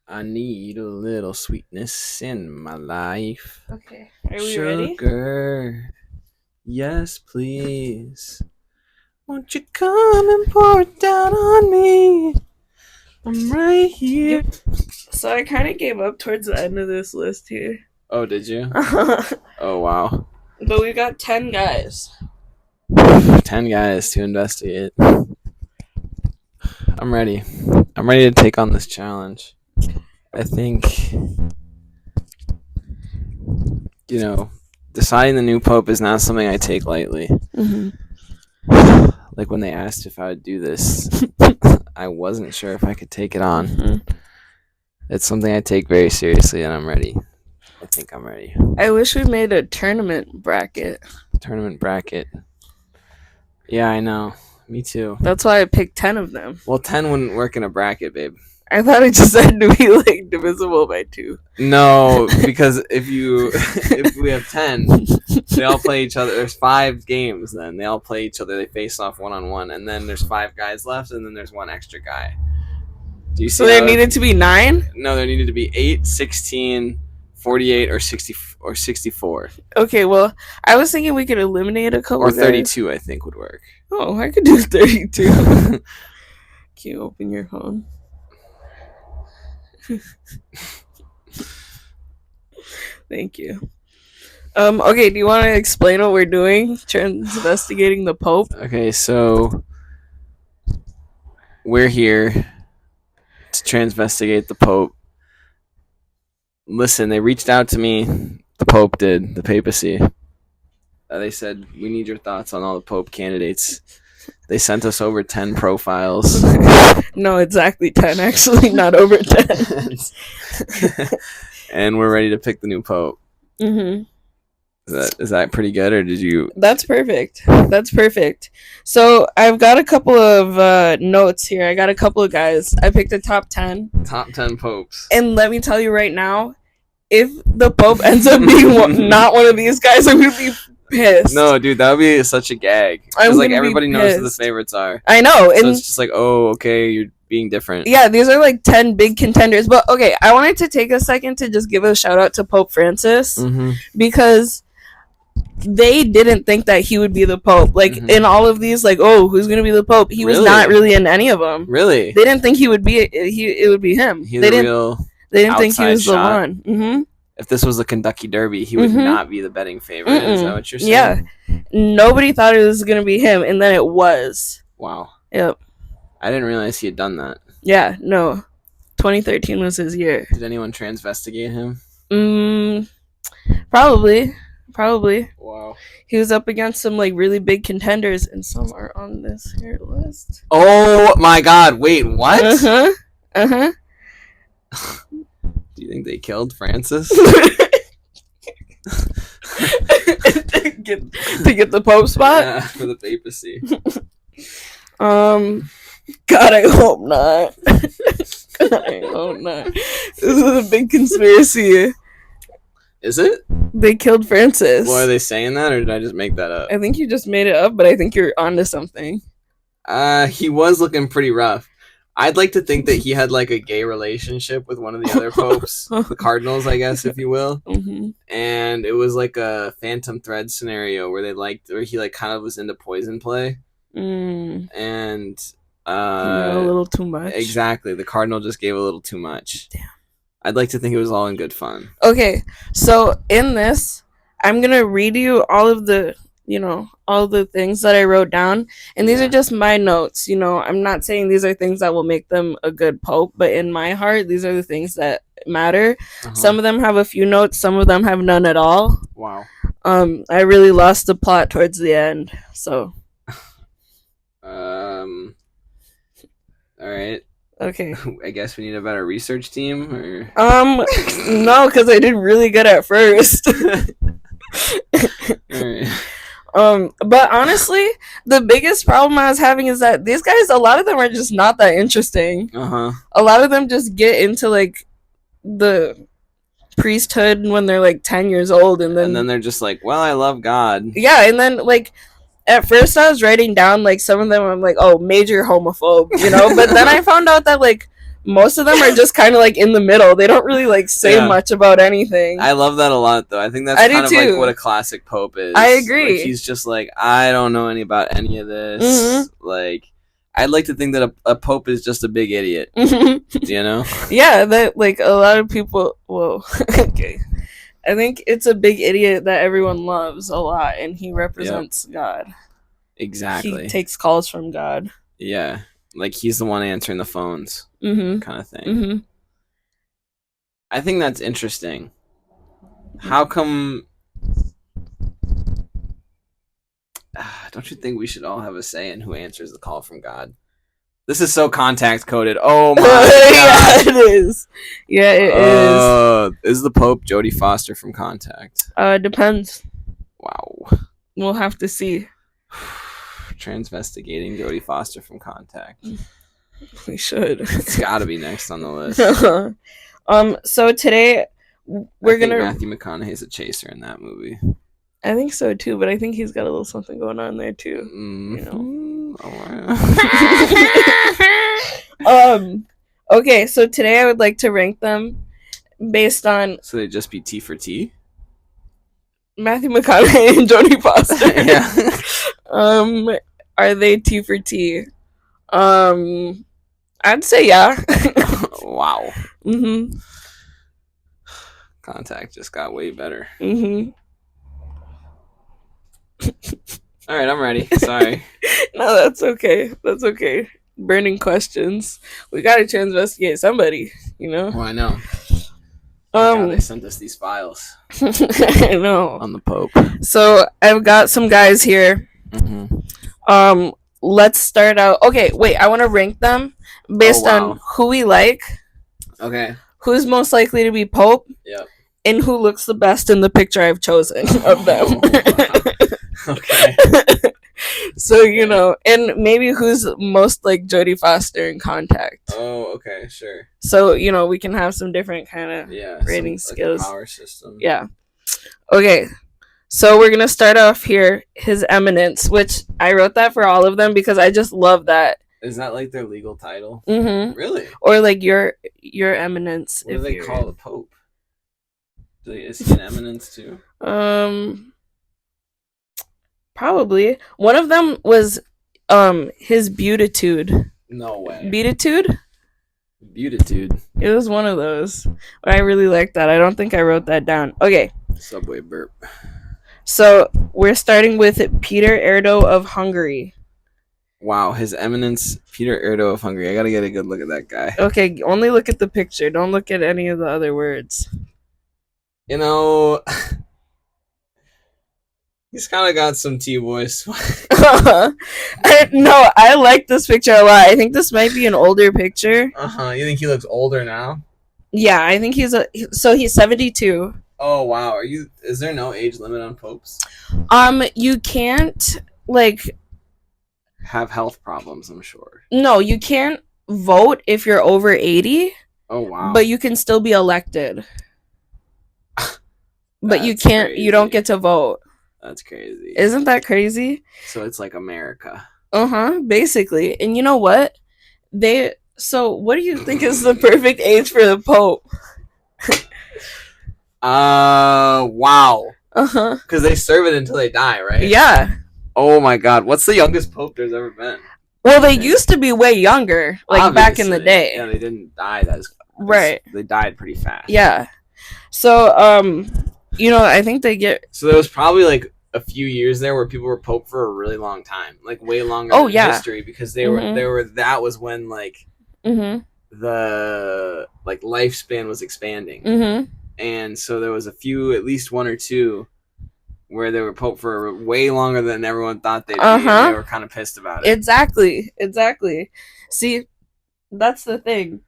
I need a little sweetness in my life. Okay, are we ready? Sugar, yes, please. Won't you come and pour it down on me? I'm right here. So I kind of gave up towards the end of this list here. Oh, did you? But Oh, wow. we got 10 guys. 10 guys to investigate. I'm ready. I'm ready to take on this challenge. I think, deciding the new pope is not something I take lightly. Mm-hmm. Like when they asked if I would do this, I wasn't sure if I could take it on. Mm-hmm. It's something I take very seriously, and I'm ready. I think I'm ready. I wish we made a tournament bracket. Tournament bracket. Yeah, I know. Me too. That's why I picked 10 of them. Well, 10 wouldn't work in a bracket, babe. I thought it just had to be like divisible by 2. No, because if we have 10, they all play each other. There's 5 games then. They all play each other. They face off 1-on-1, and then there's 5 guys left, and then there's 1 extra guy. Do you see? So there needed to be 9? No, there needed to be 8, 16, 48, or 64. Okay, well, I was thinking we could eliminate a couple Or guys. 32, I think, would work. Oh, I could do 32. Can you open your phone? Thank you. Okay, do you want to explain what we're doing? Investigating the Pope? Okay, so we're here to transvestigate the Pope. Listen, they reached out to me. The Pope did, the papacy. They said, we need your thoughts on all the Pope candidates. They sent us over 10 profiles. No, exactly 10, actually, not over 10. And we're ready to pick the new Pope. Mm-hmm. Is that pretty good, or did you? That's perfect. That's perfect. So I've got a couple of notes here. I got a couple of guys. I picked the top 10. Top 10 popes. And let me tell you right now, if the Pope ends up being not one of these guys, I'm going to be pissed. No, dude, that would be such a gag. Because like everybody knows who the favorites are. I know. So it's just like, oh, okay, you're being different. Yeah, these are like 10 big contenders. But okay, I wanted to take a second to just give a shout out to Pope Francis. Mm-hmm. Because they didn't think that he would be the Pope. Like, in all of these, like, oh, who's going to be the Pope? He was not really in any of them. Really? They didn't think he would be, it would be him. They didn't think he was the one. Mm-hmm. If this was the Kentucky Derby, he would not be the betting favorite. Is that what you're saying? Yeah. Nobody thought it was going to be him, and then it was. Wow. Yep. I didn't realize he had done that. Yeah, no. 2013 was his year. Did anyone transvestigate him? Probably. Wow. He was up against some like really big contenders, and some are on this here list. Oh my God! Wait, what? Uh-huh. Do you think they killed Francis? to get the Pope spot? Yeah, for the papacy. God, I hope not. I hope not. This is a big conspiracy. Is it? They killed Francis. Well, are they saying that, or did I just make that up? I think you just made it up, but I think you're onto something. He was looking pretty rough. I'd like to think that he had like a gay relationship with one of the other popes, the cardinals, I guess, if you will. Mm-hmm. And it was like a Phantom Thread scenario where he like kind of was into poison play. And a little too much. Exactly. The cardinal just gave a little too much. Damn. I'd like to think it was all in good fun. Okay, so in this, I'm gonna read you all of the, all the things that I wrote down, and these are just my notes. I'm not saying these are things that will make them a good pope, but in my heart, these are the things that matter. Uh-huh. Some of them have a few notes, some of them have none at all. Wow. I really lost the plot towards the end, so. All right. Okay. I guess we need a better research team, or no, because I did really good at first. Alright. But honestly, the biggest problem I was having is that these guys, a lot of them are just not that interesting. Uh-huh. A lot of them just get into like the priesthood when they're like 10 years old, and then they're just like, well, I love God. Yeah, and then like at first I was writing down like some of them I'm like, oh, major homophobe, but then I found out that like most of them are just kind of like in the middle. They don't really like say much about anything. I love that a lot, though. I think that's kind of like what a classic pope is. I agree. Like, he's just like, I don't know about any of this. Like, I'd like to think that a pope is just a big idiot. You know? Yeah, that like a lot of people. Whoa. Okay. I think it's a big idiot that everyone loves a lot, and he represents God. Exactly. He takes calls from God. Yeah. Like, he's the one answering the phones, kind of thing. I think that's interesting. How come... don't you think we should all have a say in who answers the call from God? This is so contact coded. Oh my god. Yeah, it is. Yeah, it is. Is the Pope Jodie Foster from Contact? Depends. Wow. We'll have to see. Transvestigating Jodie Foster from Contact. We should. It's gotta be next on the list. So today we're gonna... Matthew McConaughey's a chaser in that movie. I think so too, but I think he's got a little something going on there too. You know. Okay, so today I would like to rank them based on... So they'd just be T for T? Matthew McConaughey and Jodie Foster. Yeah. Are they T for T? I'd say yeah. Wow. Contact just got way better. All right, I'm ready. Sorry. No, that's okay. That's okay. Burning questions. We gotta investigate somebody, you know? Oh, I know. God, they sent us these files. I know. On the Pope. So I've got some guys here. Let's start out. Okay, wait. I want to rank them based on who we like. Okay. Who's most likely to be Pope? Yep. And who looks the best in the picture I've chosen of them. Okay. So, you know, and maybe who's most like Jodie Foster in Contact. Oh, okay, sure. So, you know, we can have some different kind of rating skills. Like power system. Yeah. Okay. So we're going to start off here, His Eminence, which I wrote that for all of them because I just love that. Is that like their legal title? Really? Or like your Eminence. What do they call the Pope? Is he an eminence too? Probably. One of them was his Beatitude. No way. Beatitude? Beatitude. It was one of those. But I really like that. I don't think I wrote that down. Okay. Subway burp. So we're starting with Peter Erdo of Hungary. Wow, His Eminence Peter Erdo of Hungary. I gotta get a good look at that guy. Okay, only look at the picture. Don't look at any of the other words. You know, he's kind of got some T-voice. No, I like this picture a lot. I think this might be an older picture. You think he looks older now? Yeah, I think he's 72. Oh wow, is there no age limit on popes? You can't like have health problems, I'm sure. No, you can't vote if you're over 80. Oh wow. But you can still be elected. But you can't crazy. You don't get to vote. That's crazy. Isn't that crazy? So it's like America. Basically. And you know what? So what do you think is the perfect age for the Pope? Wow. Because they serve it until they die, right? Yeah. Oh my god. What's the youngest Pope there's ever been? Well, they used to be way younger, like obviously, back in the day. Yeah, they didn't die right. They died pretty fast. Yeah. So, you know, I think they get... So there was probably like a few years there where people were Pope for a really long time. Like way longer than history because they were that was when like the like lifespan was expanding. And so there was at least one or two where they were Pope for way longer than everyone thought they'd be. And they were kind of pissed about it. Exactly. See, that's the thing.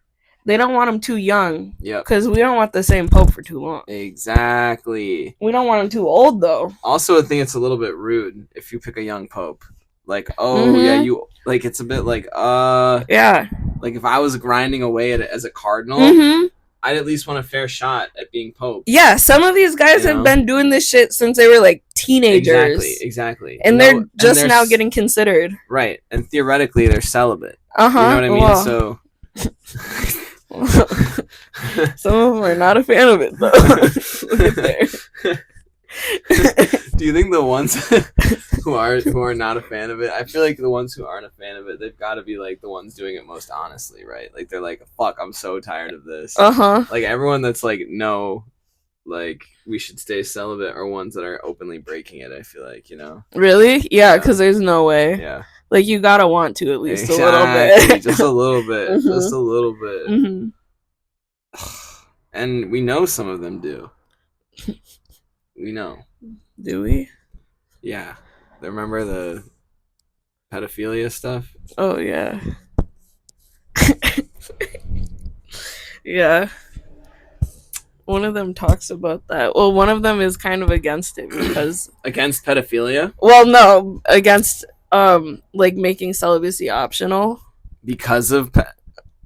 They don't want him too young. Yep. Because we don't want the same Pope for too long. Exactly. We don't want him too old, though. Also, I think it's a little bit rude if you pick a young Pope. Like, yeah, you... Like, it's a bit like, Yeah. Like, if I was grinding away at it as a cardinal... I'd at least want a fair shot at being Pope. Yeah, some of these guys have been doing this shit since they were like teenagers. Exactly. And they're now getting considered. Right. And theoretically, they're celibate. You know what I mean? Well. So Some of them are not a fan of it, though. Look at there. Do you think the ones who are not a fan of it? I feel like the ones who aren't a fan of it, they've got to be like the ones doing it most honestly, right? Like they're like, "Fuck, I'm so tired of this." Like everyone that's like, "No, like we should stay celibate," are ones that are openly breaking it. I feel like, you know. Really? Yeah, because there's no way. Yeah. Like you gotta want to at least a little bit. Just a little bit. Just a little bit. And we know some of them do. We know. Do we? Yeah. Remember the pedophilia stuff? Oh, yeah. Yeah. One of them talks about that. Well, one of them is kind of against it because... Against pedophilia? Well, no. Against, like, making celibacy optional. Because of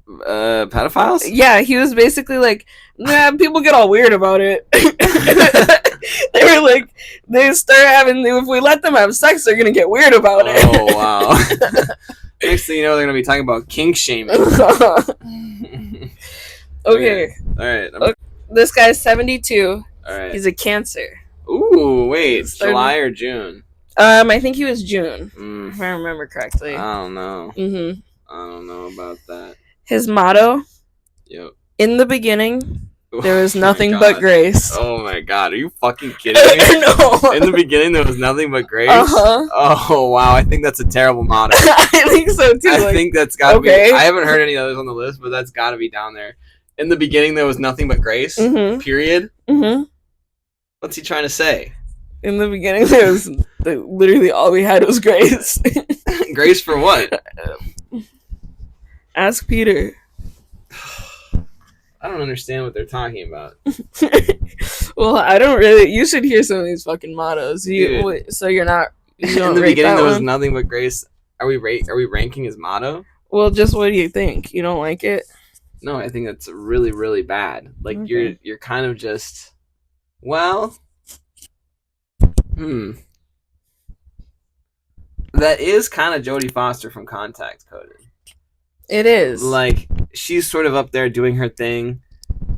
pedophiles? Yeah, he was basically like, nah, people get all weird about it. They were like, they start having, if we let them have sex, they're gonna get weird about it. Oh, wow. Next thing you know, they're gonna be talking about kink shaming. Okay. Alright. Okay. This guy's 72. Alright. He's a Cancer. Ooh, wait. July or June? I think he was June, if I remember correctly. I don't know. I don't know about that. His motto? Yep. In the beginning... There was nothing but grace. Oh my god, are you fucking kidding me? No. In the beginning, there was nothing but grace? Uh-huh. Oh, wow, I think that's a terrible motto. I think so, too. I think that's gotta be... I haven't heard any others on the list, but that's gotta be down there. In the beginning, there was nothing but grace? Period? What's he trying to say? In the beginning, there was... literally all we had was grace. Grace for what? Ask Peter. I don't understand what they're talking about. Well, I don't really... You should hear some of these fucking mottos. So you're not... You don't in the rate beginning, there was one? nothing but grace. Are we ranking his motto? Well, just what do you think? You don't like it? No, I think that's really, really bad. Like, you're kind of just... Well... That is kind of Jodie Foster from Contact Coded. It is. Like, she's sort of up there doing her thing,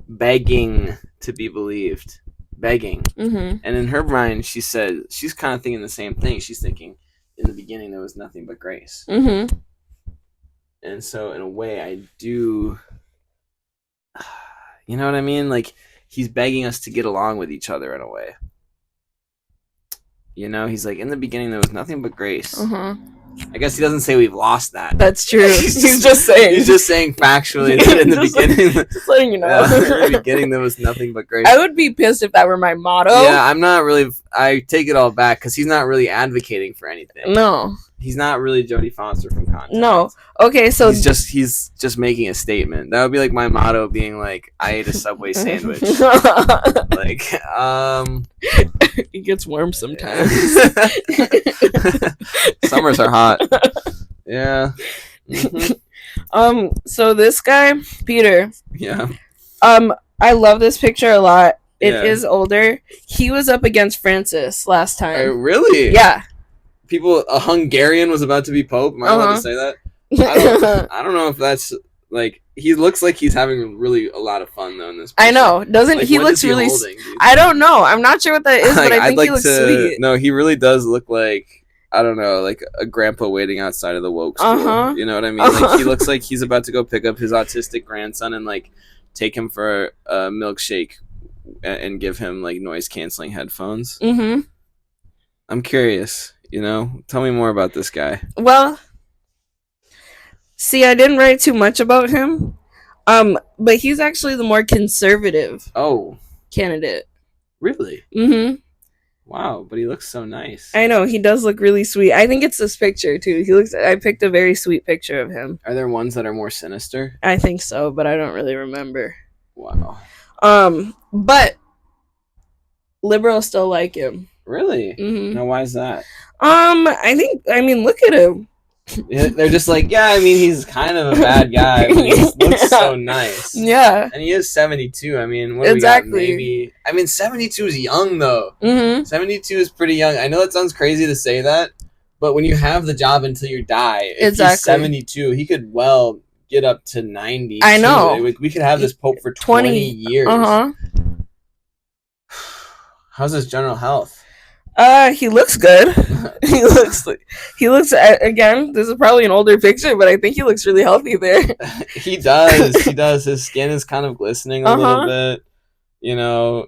begging to be believed. Begging. And in her mind, she said, she's kind of thinking the same thing. She's thinking, in the beginning, there was nothing but grace. And so, in a way, I do... You know what I mean? Like, he's begging us to get along with each other in a way. You know, he's like, in the beginning, there was nothing but grace. I guess he doesn't say we've lost that. That's true. He's just saying. He's just saying factually that in the beginning... Just letting you know. In the beginning, there was nothing but grace. I would be pissed if that were my motto. Yeah, I'm not really... I take it all back, because he's not really advocating for anything. No. He's not really Jodie Foster from Contact. No. Okay, so... He's just making a statement. That would be like my motto being like, I ate a Subway sandwich. Like, It gets warm sometimes. Summers are hot. Yeah. So this guy, Peter. Yeah. I love this picture a lot. It is older. He was up against Francis last time. Really? Yeah. A Hungarian was about to be Pope? Am I allowed to say that? I don't know if that's... Like, he looks like he's having really a lot of fun, though, in this picture. I know. Like, he looks really... I don't know. I'm not sure what that is, but I think he looks sweet. No, he really does look like, I don't know, like a grandpa waiting outside of the woke school. You know what I mean? Like, he looks like he's about to go pick up his autistic grandson and, like, take him for a milkshake and give him, like, noise-canceling headphones. I'm curious, you know? Tell me more about this guy. Well... See, I didn't write too much about him, but he's actually the more conservative candidate. Really? Wow, but he looks so nice. I know, he does look really sweet. I think it's this picture, too. I picked a very sweet picture of him. Are there ones that are more sinister? I think so, but I don't really remember. Wow. But liberals still like him. Really? Now, why is that? I mean, look at him. They're just like, yeah, I mean, he's kind of a bad guy, but he looks so nice. Yeah. And he is 72. I mean, what do we got? Maybe... I mean, 72 is young, though. 72 is pretty young. I know that sounds crazy to say that, but when you have the job until you die, if he's 72, he could well get up to 90. I know. We could have this pope for 20 years. How's his general health? He looks good. he looks again, this is probably an older picture, but I think he looks really healthy there. He does. His skin is kind of glistening a little bit. You know,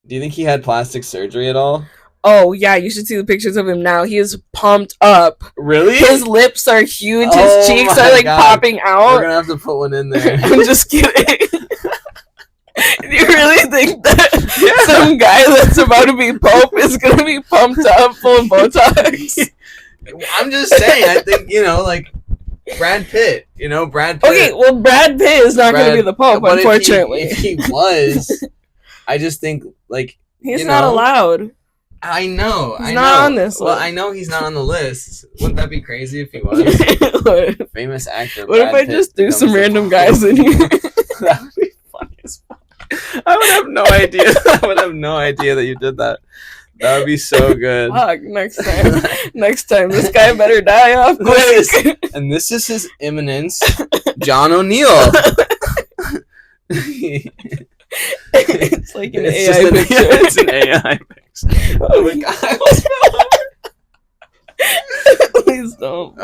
do you think he had plastic surgery at all? Oh yeah, you should see the pictures of him now. He is pumped up. Really? His lips are huge. His cheeks are like popping out. We're gonna have to put one in there. I'm just kidding. Do you really think that some guy that's about to be pope is gonna be pumped up full of Botox? I'm just saying. I think like Brad Pitt. Brad Pitt. Okay, well, Brad Pitt is not gonna be the pope, unfortunately. If he was, I just think he's not allowed. I know. He's not on this list. Well, I know he's not on the list. Wouldn't that be crazy if he was? Famous actor. What if I just threw some random guys in here? That would be funny as fuck. I would have no idea. I would have no idea that you did that. That would be so good. Fuck, next time. This guy better die off quick. And this is His Eminence, John O'Neill. It's like an AI picture. It's an AI picture. Oh my god. Please don't.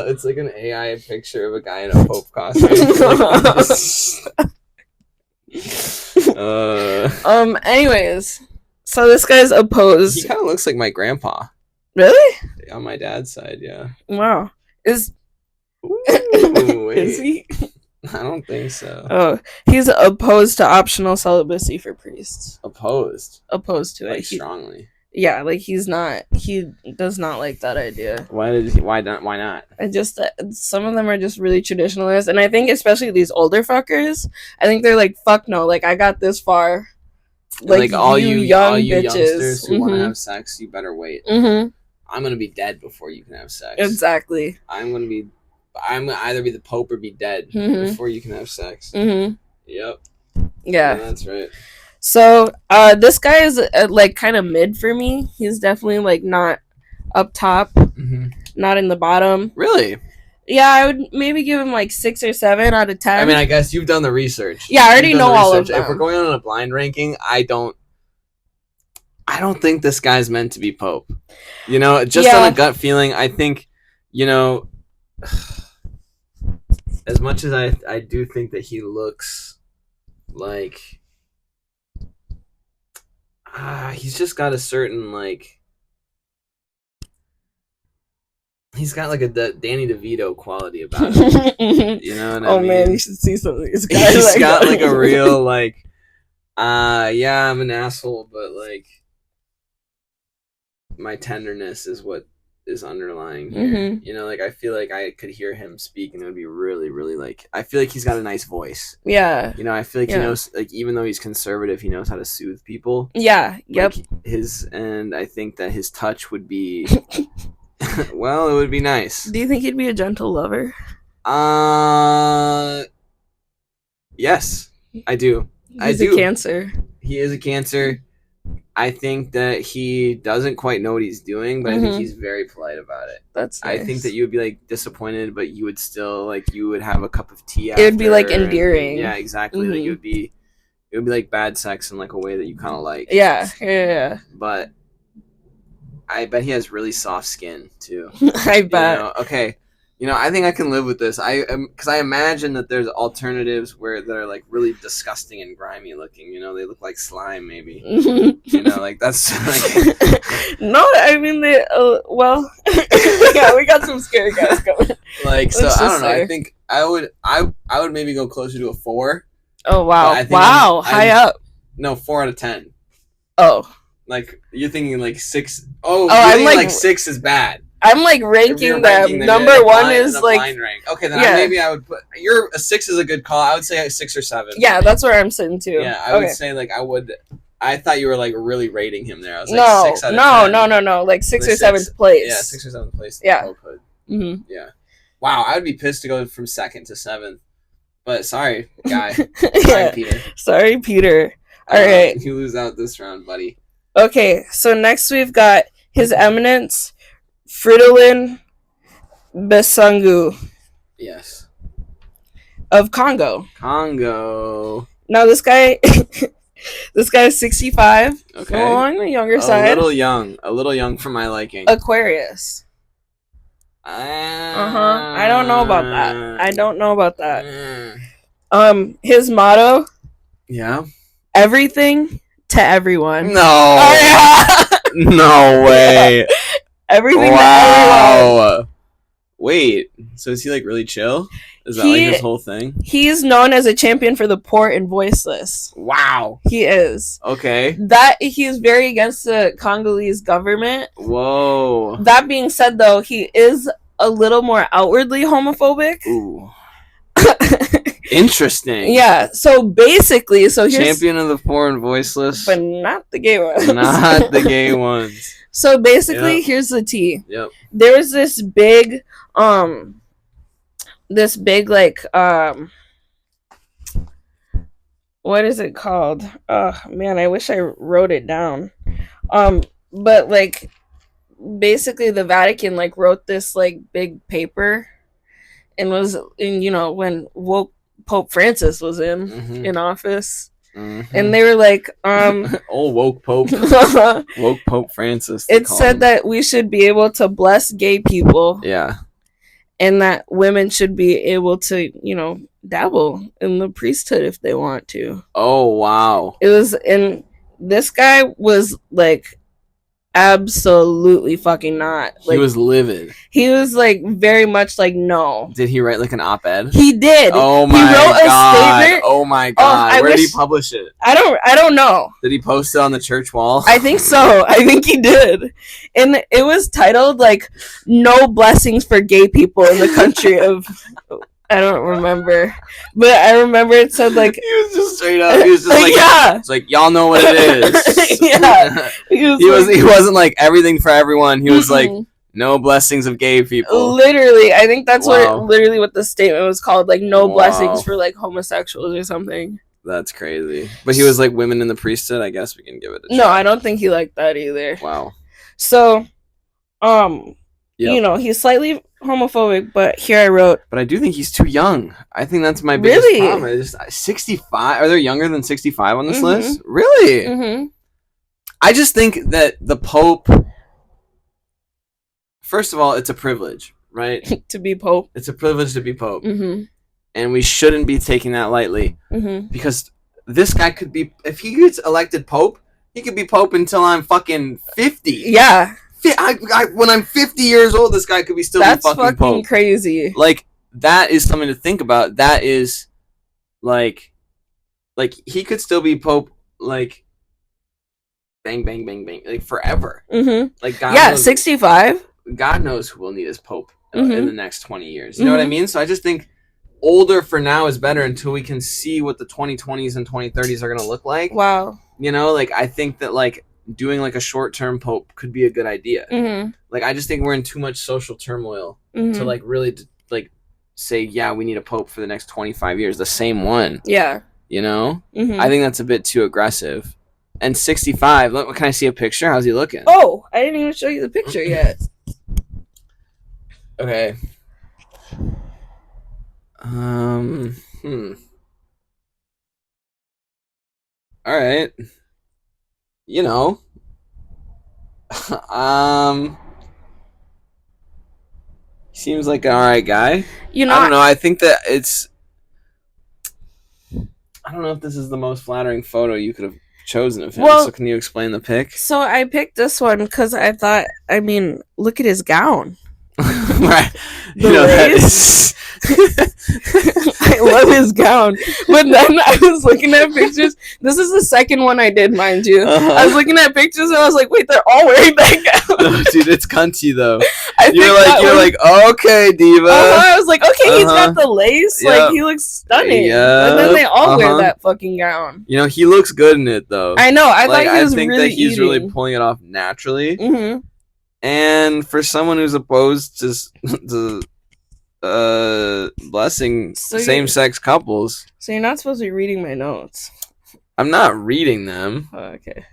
It's like an AI picture of a guy in a Pope costume. Anyways, so this guy's opposed. He kind of looks like my grandpa. Really? On my dad's side, yeah. Wow. Is he? I don't think so. Oh, he's opposed to optional celibacy for priests. Opposed to it. Strongly. Yeah, he's not. He does not like that idea. Why not? I just some of them are just really traditionalist, and I think especially these older fuckers. I think they're like, fuck no, I got this far. All you young bitches youngsters who want to have sex, you better wait. Mm-hmm. I'm gonna be dead before you can have sex. Exactly. I'm gonna either be the Pope or be dead before you can have sex. Mm-hmm. Yep. Yeah, that's right. So, this guy is kind of mid for me. He's definitely not up top, not in the bottom. Really? Yeah, I would maybe give him 6 or 7 out of 10. I mean, I guess you've done the research. Yeah, I already know all of them. If we're going on a blind ranking, I don't think this guy's meant to be Pope. Just on a gut feeling, I think, as much as I do think that he looks like he's just got a certain he's got a Danny DeVito quality about him. You know what I mean? Man, you should see some of these guys. He's got a real yeah, I'm an asshole, but my tenderness is what is underlying here. I feel like I could hear him speak and it would be really, really I feel like he's got a nice voice. Yeah. I feel like he knows, even though he's conservative, he knows how to soothe people. Yeah. Yep. And I think that his touch would be, well, it would be nice. Do you think he'd be a gentle lover? Yes, I do. He's a Cancer. He is a Cancer. I think that he doesn't quite know what he's doing, but I think he's very polite about it. That's nice. I think that you would be disappointed, but you would still you would have a cup of tea. It would be endearing. Yeah, exactly. It would be bad sex in a way that you kind of like. Yeah. But I bet he has really soft skin too. I bet. Okay. I think I can live with this. Because I imagine that there's alternatives that are really disgusting and grimy looking. They look like slime, maybe. That's No, I mean they. Well, yeah, we got some scary guys coming. So I don't know. I think I would maybe go closer to a 4. Oh wow! Wow, high up. No, 4 out of 10. Oh. You're thinking 6. Oh, I'm 6 is bad. I'm ranking them. Number 1 is blind rank. Okay, then maybe I would put a 6 is a good call. I would say 6 or 7. Yeah, that's where I'm sitting too. Yeah, I would say I thought you were really rating him there. I was 6 out of 10. No. 6th or 7th place. Yeah, 6th or 7th place. Yeah. Yeah. Wow, I would be pissed to go from 2nd to 7th. But sorry, guy. Sorry, Peter. Sorry, Peter. All right. You lose out this round, buddy. Okay, so next we've got His Eminence, Fridolin Besungu. Yes. of Congo. Congo. Now this guy, this guy is 65. Okay. On the younger side. A little young for my liking. Aquarius. I don't know about that. His motto. Yeah. Everything to everyone. No. Oh, yeah. No way. Everything to everyone. Wait. So is he like really chill? Is that like his whole thing? He's known as a champion for the poor and voiceless. Wow. He is. Okay. That he is very against the Congolese government. Whoa. That being said, though, he is a little more outwardly homophobic. Ooh. Interesting. Yeah. So basically, here's champion of the poor and voiceless, but not the gay ones. Not the gay ones. So basically, here's the tea. Yep. There was this big like what is it called? Oh man, I wish I wrote it down. But like basically the Vatican like wrote this like big paper and was in, you know, when woke Pope Francis was in office. Mm-hmm. And they were like, old woke Pope. Woke Pope Francis. It said that we should be able to bless gay people. Yeah. And that women should be able to, you know, dabble in the priesthood if they want to. Oh, wow. It was, and this guy was like, absolutely fucking not. Like, he was livid. He was like very much like no. Did he write like an op-ed? He did. Oh my god. He wrote a statement. Oh my god. Where did he publish it? I don't know. Did he post it on the church wall? I think so. I think he did. And it was titled like "No Blessings for Gay People in the Country of." I don't remember, but I remember it said like he was just straight up. He was just like, yeah. It's like y'all know what it is. Yeah, he wasn't like everything for everyone. He was like no blessings of gay people. Literally, I think that's what the statement was called. Like no blessings for like homosexuals or something. That's crazy. But he was like women in the priesthood. I guess we can give it a try. No, I don't think he liked that either. Wow. So, you know, he's slightly homophobic, but here I wrote. But I do think he's too young. I think that's my biggest problem. It's just 65. Are there younger than 65 on this list? Really? Mm-hmm. I just think that the Pope. First of all, it's a privilege, right? To be Pope. It's a privilege to be Pope, and we shouldn't be taking that lightly. Because this guy could be, if he gets elected Pope, he could be Pope until I'm fucking 50. Yeah. When I'm 50 years old, this guy could be still That's fucking Pope. Crazy. Like, that is something to think about. That is, like he could still be Pope, like, bang, bang, bang, bang, like, forever. Like, God knows, 65. God knows who will need as Pope in the next 20 years. You know what I mean? So I just think older for now is better until we can see what the 2020s and 2030s are going to look like. Wow. You know, like, I think that, like, doing like a short-term Pope could be a good idea. Like, I just think we're in too much social turmoil to like really like say, yeah, we need a Pope for the next 25 years, the same one. Yeah. You know? I think that's a bit too aggressive. And 65, look, can I see a picture? How's he looking? Oh, I didn't even show you the picture yet. Okay. All right. You know, seems like an alright guy. You know, I don't know. I think that I don't know if this is the most flattering photo you could have chosen of him. Well, so can you explain the pic? So I picked this one because I thought, I mean, look at his gown. Right. You know, that is... I love his gown. But then I was looking at pictures. This is the second one I did, mind you. I was looking at pictures and I was like, wait, they're all wearing that gown. No, dude, it's cunty though. You're like, okay, diva. I was like, okay, he's got the lace. Yep. Like, he looks stunning. Yep. And then they all wear that fucking gown. You know, he looks good in it though. I know. I thought he was think really that he's really pulling it off naturally. And for someone who's opposed to blessing same-sex couples. So you're not supposed to be reading my notes. I'm not reading them. Oh, okay.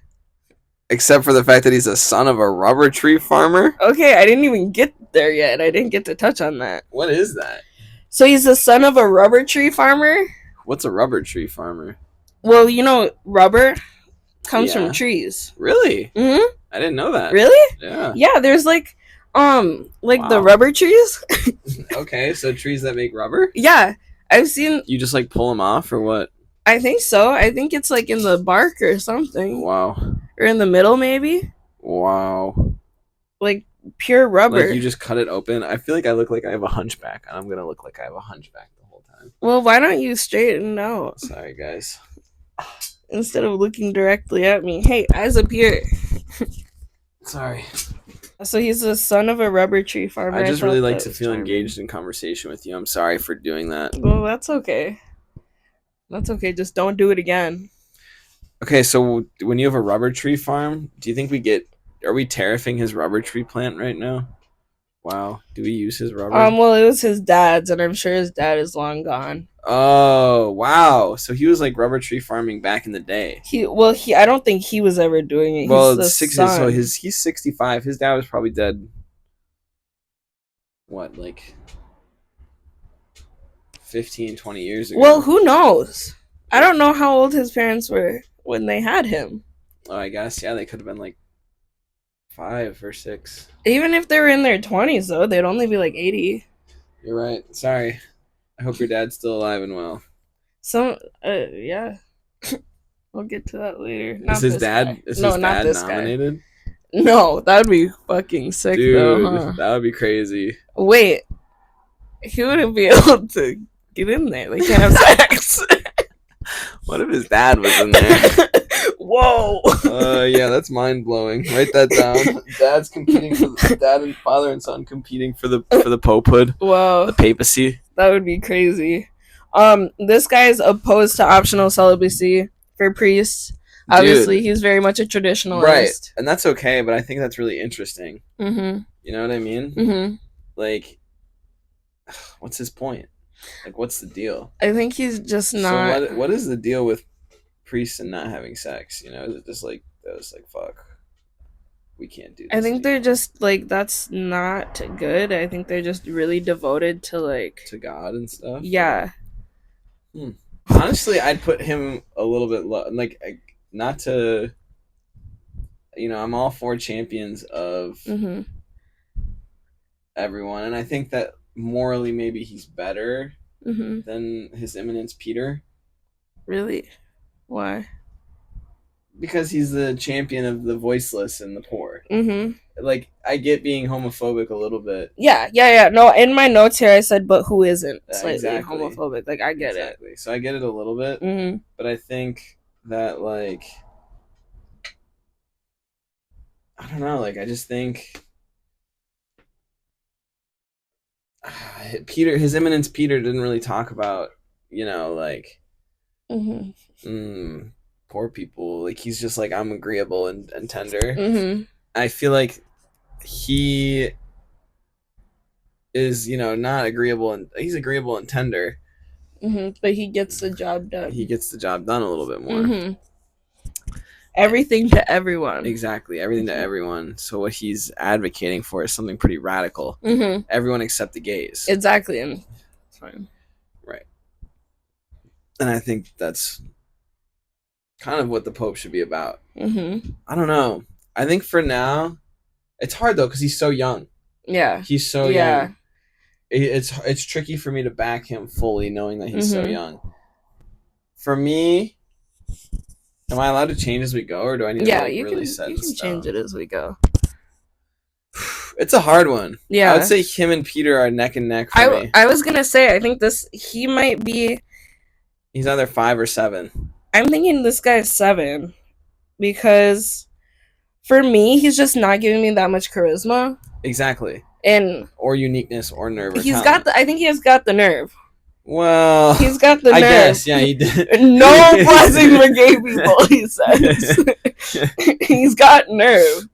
Except for the fact that he's a son of a rubber tree farmer. Okay, I didn't even get there yet. I didn't get to touch on that. What is that? So he's the son of a rubber tree farmer. What's a rubber tree farmer? Well, rubber comes from trees. Really? Mm-hmm. I didn't know that. Really? Yeah. Yeah, there's the rubber trees. Okay, so trees that make rubber? Yeah. I've seen. You just pull them off or what? I think so. I think it's in the bark or something. Wow. Or in the middle, maybe. Wow. Pure rubber. You just cut it open. I feel like I look like I have a hunchback, and I'm gonna look like I have a hunchback the whole time. Well, why don't you straighten out? Sorry, guys. Instead of looking directly at me. Hey, eyes up here. Sorry. So he's the son of a rubber tree farmer. I just really like to feel engaged in conversation with you. I'm sorry for doing that. Well, that's okay. That's okay. Just don't do it again. Okay, so when you have a rubber tree farm, do you think are we tariffing his rubber tree plant right now? Wow. Do we use his rubber? Well, it was his dad's, and I'm sure his dad is long gone. Oh, wow. So he was rubber tree farming back in the day. I don't think he was ever doing it. Well, he's 65. His dad was probably dead. What, 15, 20 years ago? Well, who knows? I don't know how old his parents were when they had him. Oh, I guess, yeah, they could have been 5 or 6. Even if they were in their 20s, though, they'd only be 80. You're right. Sorry. I hope your dad's still alive and well. Yeah. We'll get to that later. Is his dad nominated? Guy. No, that would be fucking sick, dude, though, huh? That would be crazy. Wait. He wouldn't be able to get in there. They can't have sex. What if his dad was in there? Whoa. Yeah, that's mind blowing. Write that down. Dad's competing for dad and father and son competing for the popehood. Whoa. The papacy. That would be crazy. This guy is opposed to optional celibacy for priests. Obviously, he's very much a traditionalist. Right, and that's okay, but I think that's really interesting. Mm-hmm. You know what I mean? Mm-hmm. What's his point? What's the deal? I think he's just not... So what is the deal with priests and not having sex? Is it just fuck, we can't do this I think anymore. they're just that's not good. I think they're just really devoted to to God and stuff. Yeah. Honestly, I'd put him a little bit low. Not to, I'm all for champions of everyone, and I think that morally maybe he's better than His Eminence Peter. Really? Why? Because he's the champion of the voiceless and the poor. I get being homophobic a little bit. Yeah. No, in my notes here I said, but who isn't slightly exactly. homophobic? I get it. So I get it a little bit. But I think that I don't know. I just think His Eminence Peter didn't really talk about poor people. He's just I'm agreeable and tender. I feel like he is not agreeable, and he's agreeable and tender, but he gets the job done. He gets the job done a little bit more. Everything to everyone. Exactly, everything to everyone. So what he's advocating for is something pretty radical. Everyone except the gays. Exactly, and it's fine. Right. And I think that's kind of what the Pope should be about. I don't know. I think for now, it's hard though because he's so young. Yeah. He's so young. It's tricky for me to back him fully, knowing that he's so young. For me, am I allowed to change as we go, or do I need to really set in stone? You can change it as we go. It's a hard one. Yeah. I would say him and Peter are neck and neck for me. I was gonna say, I think he might be... He's either 5 or 7. I'm thinking this guy's 7. Because for me, he's just not giving me that much charisma. Exactly. Or uniqueness or nerve. Or I think he has got the nerve. Well, he's got the nerve. I guess, yeah, he did. No blessing for gay people, he says. He's got nerve.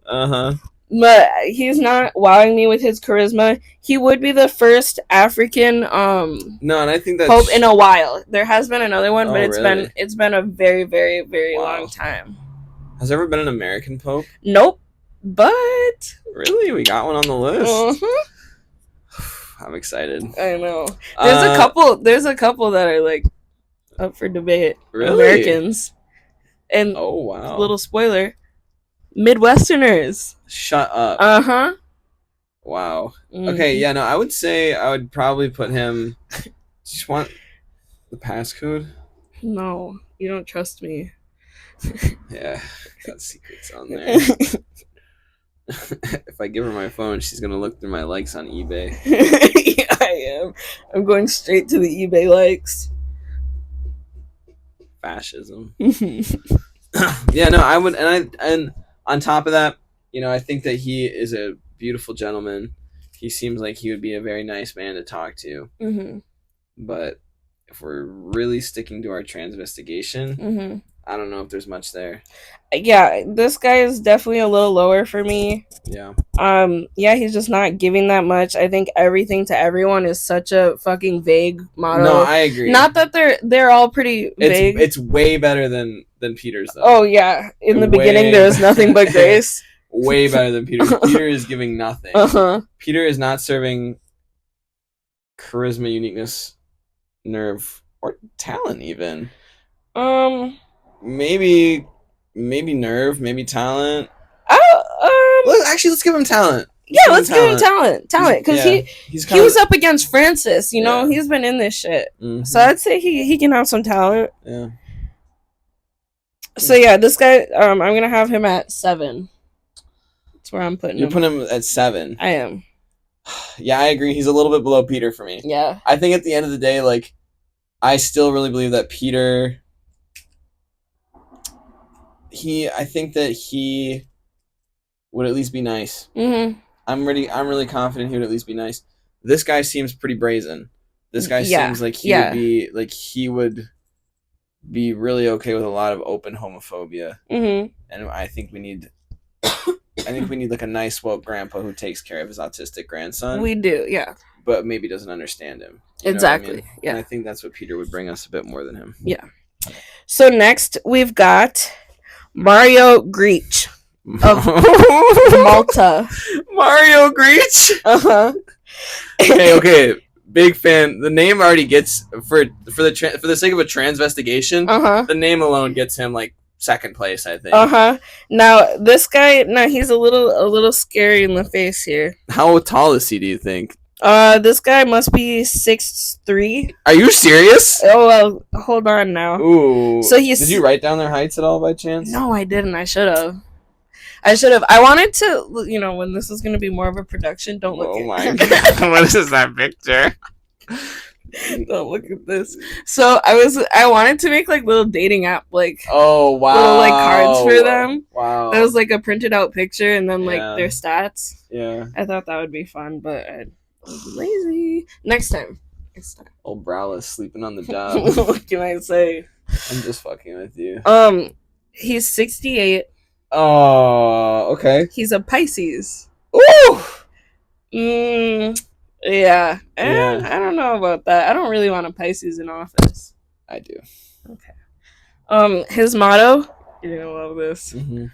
But he's not wowing me with his charisma. He would be the first African and I think that's Pope in a while. There has been another one, but really? it's been a very, very, very long time. Has there ever been an American Pope? Nope. But really, we got one on the list. I'm excited. I know. There's a couple that are like up for debate. Really? Americans. And oh wow. little spoiler, Midwesterners. Shut up. Uh-huh. Wow. Okay, yeah, no, I would say I would probably put him. Just want the passcode? No, you don't trust me. Yeah, got secrets on there. If I give her my phone, she's gonna look through my likes on eBay. Yeah, I am. I'm going straight to the eBay likes. Fascism. Yeah, no, I would, and on top of that, you know, I think that he is a beautiful gentleman. He seems like he would be a very nice man to talk to. Mm-hmm. But if we're really sticking to our transvestigation, I don't know if there's much there. Yeah, this guy is definitely a little lower for me. Yeah. Yeah, he's just not giving that much. I think everything to everyone is such a fucking vague motto. No, I agree. Not that they're all pretty vague. It's way better than Peter's though. Oh yeah, in the beginning there was nothing but grace. Way better than Peter. Peter is giving nothing. Peter is not serving charisma, uniqueness, nerve, or talent even. Maybe nerve, maybe talent. Actually, let's give him talent. Let's give him talent. Because he was up against Francis. You know, he's been in this shit. Mm-hmm. So I'd say he can have some talent. Yeah. So yeah, this guy, I'm gonna have him at 7. That's where I'm putting him. You're putting him at 7. I am. Yeah, I agree. He's a little bit below Peter for me. Yeah. I think at the end of the day, like, I still really believe that Peter. I think that he would at least be nice. Mm-hmm. I'm really confident he would at least be nice. This guy seems pretty brazen. This guy seems like he would be really okay with a lot of open homophobia. Mm-hmm. And I think we need like a nice woke grandpa who takes care of his autistic grandson. We do, yeah. But maybe doesn't understand him. Exactly. I mean? Yeah. And I think that's what Peter would bring us a bit more than him. Yeah. So next we've got Mario Greach of Malta. Mario Greach? Uh-huh. Okay. Big fan. The name already gets for the sake of a transvestigation. The name alone gets him like second place, I think. Now this guy, he's a little scary in the face here. How tall is he? Do you think? This guy must be 6'3". Are you serious? Oh well, hold on now. Ooh. So he's. Did you write down their heights at all by chance? No, I didn't. I should have. I wanted to, when this is going to be more of a production, don't look at my God. What is that picture? Don't look at this. So I wanted to make like little dating app, like, oh wow, little like cards for them. Wow. That was like a printed out picture and then like their stats. Yeah. I thought that would be fun, but I was lazy. Next time. Old Browless sleeping on the job. What can I say? I'm just fucking with you. He's 68. Oh, okay. He's a Pisces. Ooh. Yeah. I don't know about that. I don't really want a Pisces in office. I do. Okay. His motto. You're gonna love this. Mm-hmm.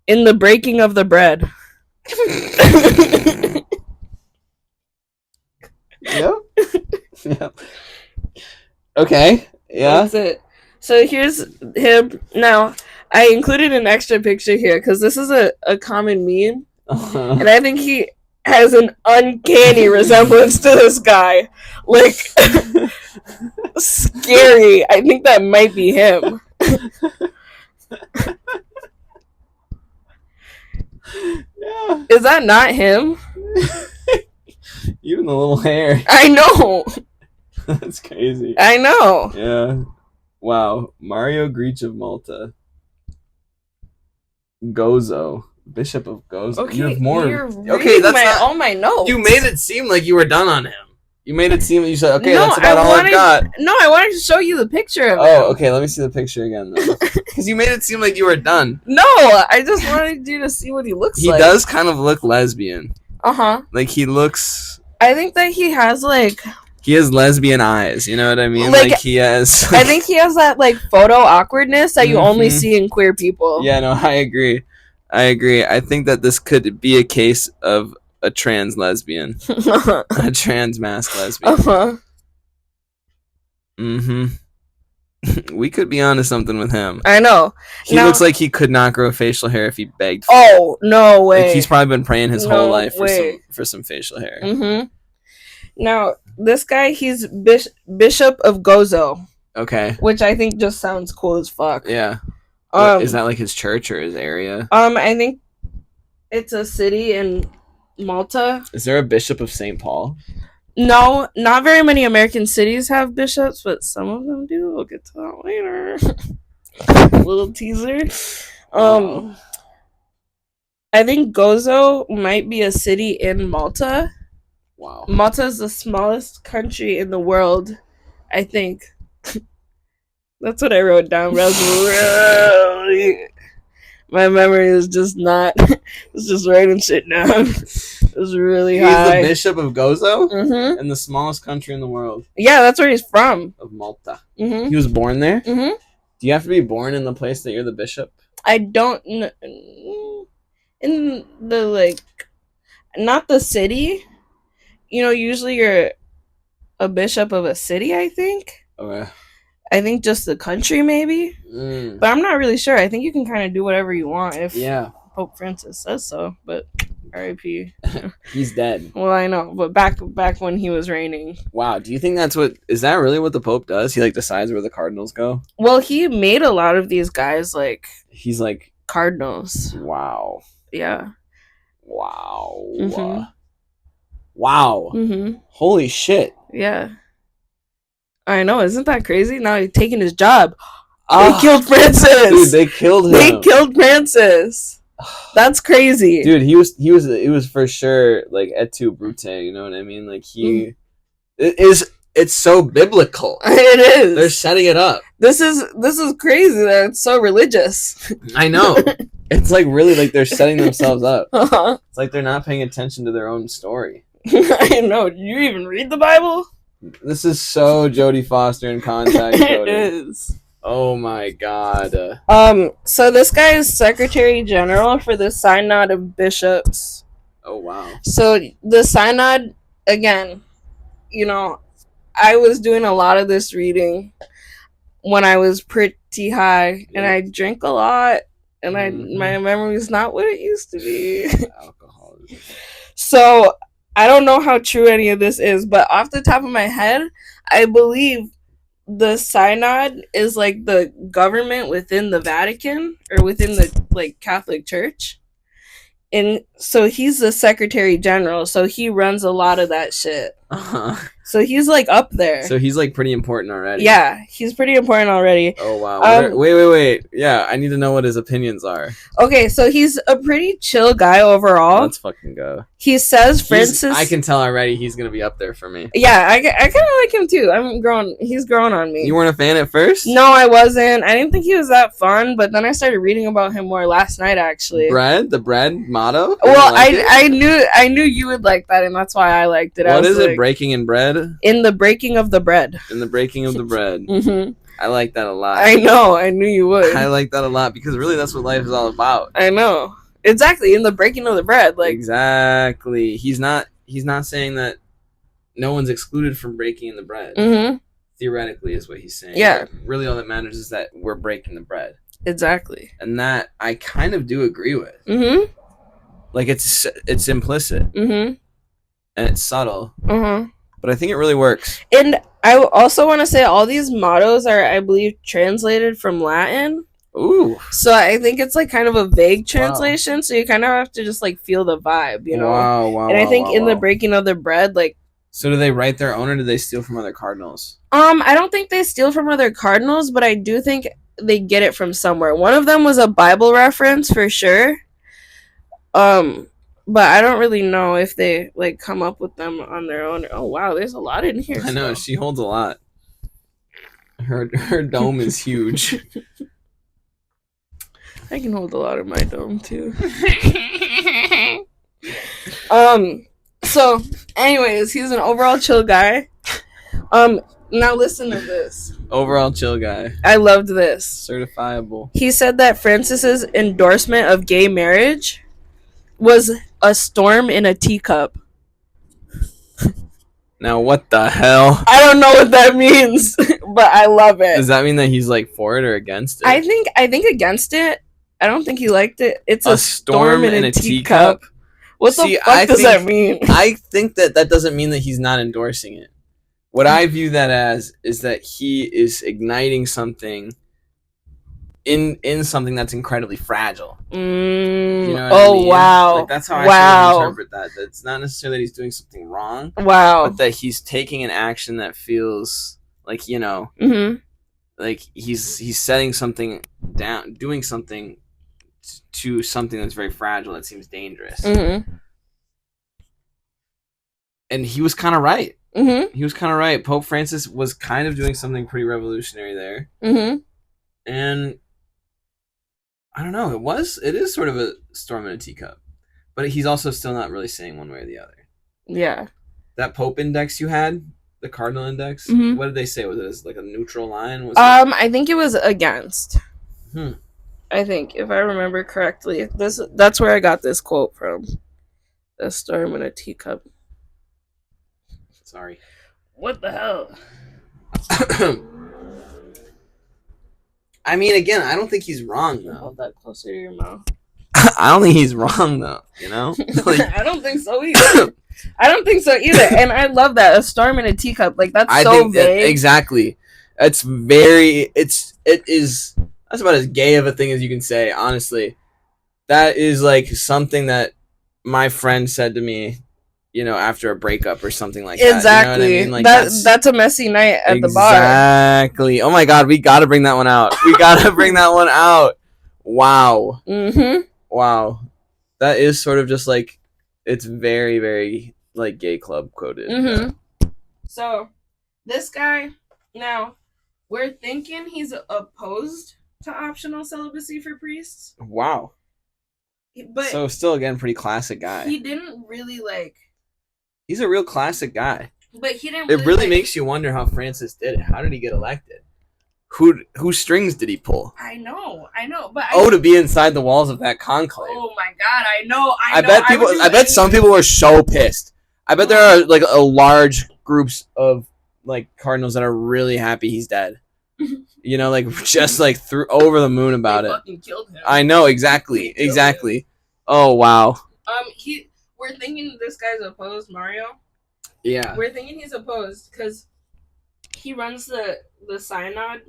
In the breaking of the bread. Yep. Okay. Yeah. That's it. So here's him. Now, I included an extra picture here because this is a common meme. And I think he has an uncanny resemblance to this guy. Like, scary. I think that might be him. Yeah. Is that not him? Even the little hair. I know. That's crazy. I know. Yeah. Wow. Mario Greach of Malta. Gozo. Bishop of Gozo. Okay, you have more. Okay, that's not all my notes. You made it seem like you were done on him. You made it seem you said, okay, that's about all I've got. No, I wanted to show you the picture of him. Oh, okay, let me see the picture again, though. Because you made it seem like you were done. No, I just wanted you to see what he looks like. He does kind of look lesbian. Uh-huh. Like, he looks... I think that he has, like... He has lesbian eyes, you know what I mean? Like he has... I think he has that, like, photo awkwardness that you only see in queer people. Yeah, no, I agree. I think that this could be a case of a trans lesbian, a trans mask lesbian. We could be onto something with him. I know. He looks like he could not grow facial hair if he begged for it. No way. Like he's probably been praying his whole life for some facial hair. Now, this guy, he's Bishop of Gozo. Okay. Which I think just sounds cool as fuck. Yeah. Is that like his church or his area? I think it's a city in Malta. Is there a Bishop of St. Paul? No, not very many American cities have bishops, but some of them do. We'll get to that later. Little teaser. I think Gozo might be a city in Malta. Wow. Malta is the smallest country in the world, I think. That's what I wrote down. My memory is just not. It's just writing shit down. It was really high. He's the Bishop of Gozo? In the smallest country in the world. Yeah, that's where he's from. Of Malta. He was born there? Do you have to be born in the place that you're the bishop? I don't know. In the, like, not the city. You know, usually you're a bishop of a city, I think. Okay. I think just the country, maybe. But I'm not really sure. I think you can kind of do whatever you want if Pope Francis says so. But R.I.P. He's dead. Well, I know. But back when he was reigning. Wow. Do you think is that really what the Pope does? He, like, decides where the cardinals go? Well, he made a lot of these guys, like... He's, like... cardinals. Wow. Yeah. Wow. Wow. Holy shit. Yeah. I know, isn't that crazy? Now he's taking his job. They killed Francis. Dude, they killed him. They killed Francis. That's crazy. Dude, he was for sure like et tu brute, you know what I mean? Like it's so biblical. It is. They're setting it up. This is crazy that it's so religious. I know. It's like really like they're setting themselves up. It's like they're not paying attention to their own story. I know. Do you even read the Bible? This is so Jodie Foster in Contact. It is. Oh my god. So this guy is Secretary General for the Synod of Bishops. Oh wow. So the Synod, again, you know, I was doing a lot of this reading when I was pretty high, and I drink a lot, and my memory is not what it used to be. Alcoholism. So I don't know how true any of this is, but off the top of my head, I believe the Synod is like the government within the Vatican or within the like Catholic Church. And so he's the Secretary General, so he runs a lot of that shit. So he's like up there. So he's like pretty important already. Yeah, he's pretty important already. Oh wow. Wait. Yeah, I need to know what his opinions are. Okay, so he's a pretty chill guy overall. Let's fucking go. He says Francis... I can tell already he's going to be up there for me. Yeah, I kind of like him too. He's grown on me. You weren't a fan at first? No, I wasn't. I didn't think he was that fun, but then I started reading about him more last night, actually. The bread motto? Well, I knew you would like that, and that's why I liked it. What is it? Breaking in bread? In the breaking of the bread. In the breaking of the bread. I like that a lot. I know. I knew you would. I like that a lot because really that's what life is all about. I know. Exactly. In the breaking of the bread. Like exactly. He's not saying that no one's excluded from breaking in the bread. Theoretically is what he's saying. Yeah. But really all that matters is that we're breaking the bread. Exactly. And that I kind of do agree with. Like it's implicit. And it's subtle. But I think it really works. And I also want to say all these mottos are, I believe, translated from Latin. Ooh. So I think it's like kind of a vague translation. So you kind of have to just like feel the vibe, you know? Wow. And I think in the breaking of the bread, like. So do they write their own or do they steal from other cardinals? I don't think they steal from other cardinals, but I do think they get it from somewhere. One of them was a Bible reference for sure. But I don't really know if they like come up with them on their own. Oh wow, there's a lot in here. I know, she holds a lot. Her dome is huge. I can hold a lot of my dome too. So anyways, he's an overall chill guy. Now listen to this. Overall chill guy. I loved this. Certifiable. He said that Francis's endorsement of gay marriage was a storm in a teacup. Now, what the hell? I don't know what that means, but I love it. Does that mean that he's like for it or against it? I think against it. I don't think he liked it. It's a storm in a teacup. What the fuck does that mean? I think that doesn't mean that he's not endorsing it. What I view that as is that he is igniting something in something that's incredibly fragile. You know what I mean? Wow. Like, that's how I sort of interpret that. That it's not necessarily that he's doing something wrong. Wow. But that he's taking an action that feels like, you know, like he's setting something down, doing something to something that's very fragile that seems dangerous. And he was kind of right. He was kind of right. Pope Francis was kind of doing something pretty revolutionary there. And I don't know. It is sort of a storm in a teacup, but he's also still not really saying one way or the other. Yeah. That Pope index you had, the Cardinal index. What did they say? Was it like a neutral line? I think it was against. I think, if I remember correctly, that's where I got this quote from. The storm in a teacup. Sorry. What the hell? I mean, again, I don't think he's wrong, though. Hold that closer to your mouth. I don't think he's wrong, though, you know? Like, I don't think so either. And I love that. A storm in a teacup. Like, that's so vague. Exactly. That's about as gay of a thing as you can say, honestly. That is, like, something that my friend said to me, you know, after a breakup or something like that. Exactly. You know what I mean? Like, that's a messy night at the bar. Exactly. Oh my God, we gotta bring that one out. Wow. Wow. That is sort of just like, it's very, very like gay club quoted. So, this guy, now, we're thinking he's opposed to optional celibacy for priests. Wow. But so still, again, pretty classic guy. He didn't really like. He's a real classic guy. But he didn't. It really makes you wonder how Francis did it. How did he get elected? Whose strings did he pull? I know. But to be inside the walls of that conclave. Oh my God! I know. I bet some people were so pissed. I bet there are like a large groups of like cardinals that are really happy he's dead. You know, like just like through over the moon about it. Fucking killed him. I know exactly. Oh wow. We're thinking this guy's opposed, Mario. Yeah. We're thinking he's opposed because he runs the synod.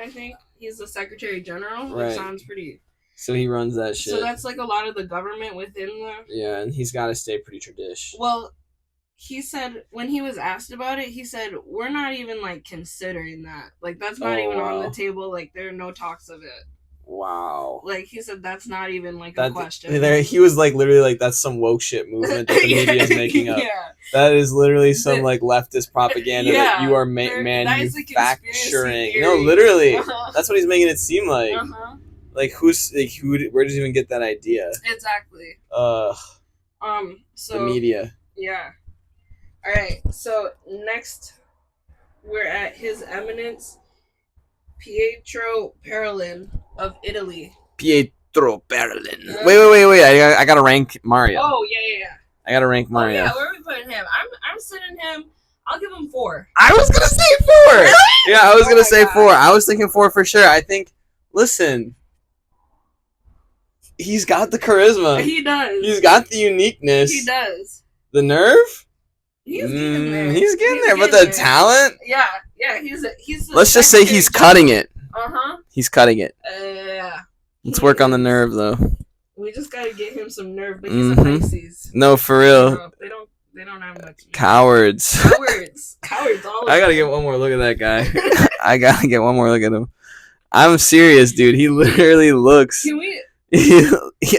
I think he's the Secretary General. Which sounds pretty. So he runs that shit. So that's like a lot of the government within the. Yeah, and he's got to stay pretty tradish. Well, he said when he was asked about it, he said we're not even like considering that. Like that's not even on the table. Like there are no talks of it. Wow. Like he said that's not even like a question. He was like literally like that's some woke shit movement that the media is making up. That is literally some like leftist propaganda that you are manufacturing. No, literally. That's what he's making it seem like. Like where does he even get that idea? Exactly. So the media. Yeah. All right. So next we're at His Eminence Pietro Parolin of Italy. Pietro Parolin. Wait. I gotta rank Mario. Oh, yeah. I gotta rank Mario. Oh, yeah, where are we putting him? I'm sitting him. I'll give him 4. I was gonna say 4. Really? Yeah, I was gonna say 4. I was thinking 4 for sure. I think. Listen, he's got the charisma. He does. He's got the uniqueness. He does. The nerve. He's getting there. He's getting there, but the talent. Yeah. He's. Let's just say he's cutting it. He's cutting it. Yeah. Let's work on the nerve, though. We just gotta get him some nerve, but he's a Pisces. No, for real. They don't have much. Cowards. All I gotta get one more look at that guy. I gotta get one more look at him. I'm serious, dude. He literally looks. Can we?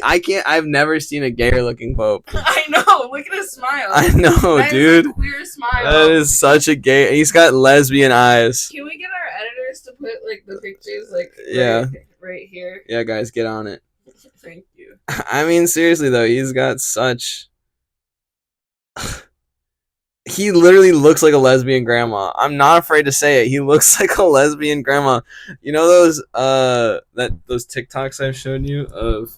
I've never seen a gayer looking pope. I know. Look at his smile. I know, that dude. Is a queer smile. That is such a gay. He's got lesbian eyes. Can we get our editors to put like the pictures like right here? Yeah, guys, get on it. Thank you. I mean, seriously though, he's got such. He literally looks like a lesbian grandma. I'm not afraid to say it. He looks like a lesbian grandma. You know those those TikToks I've shown you of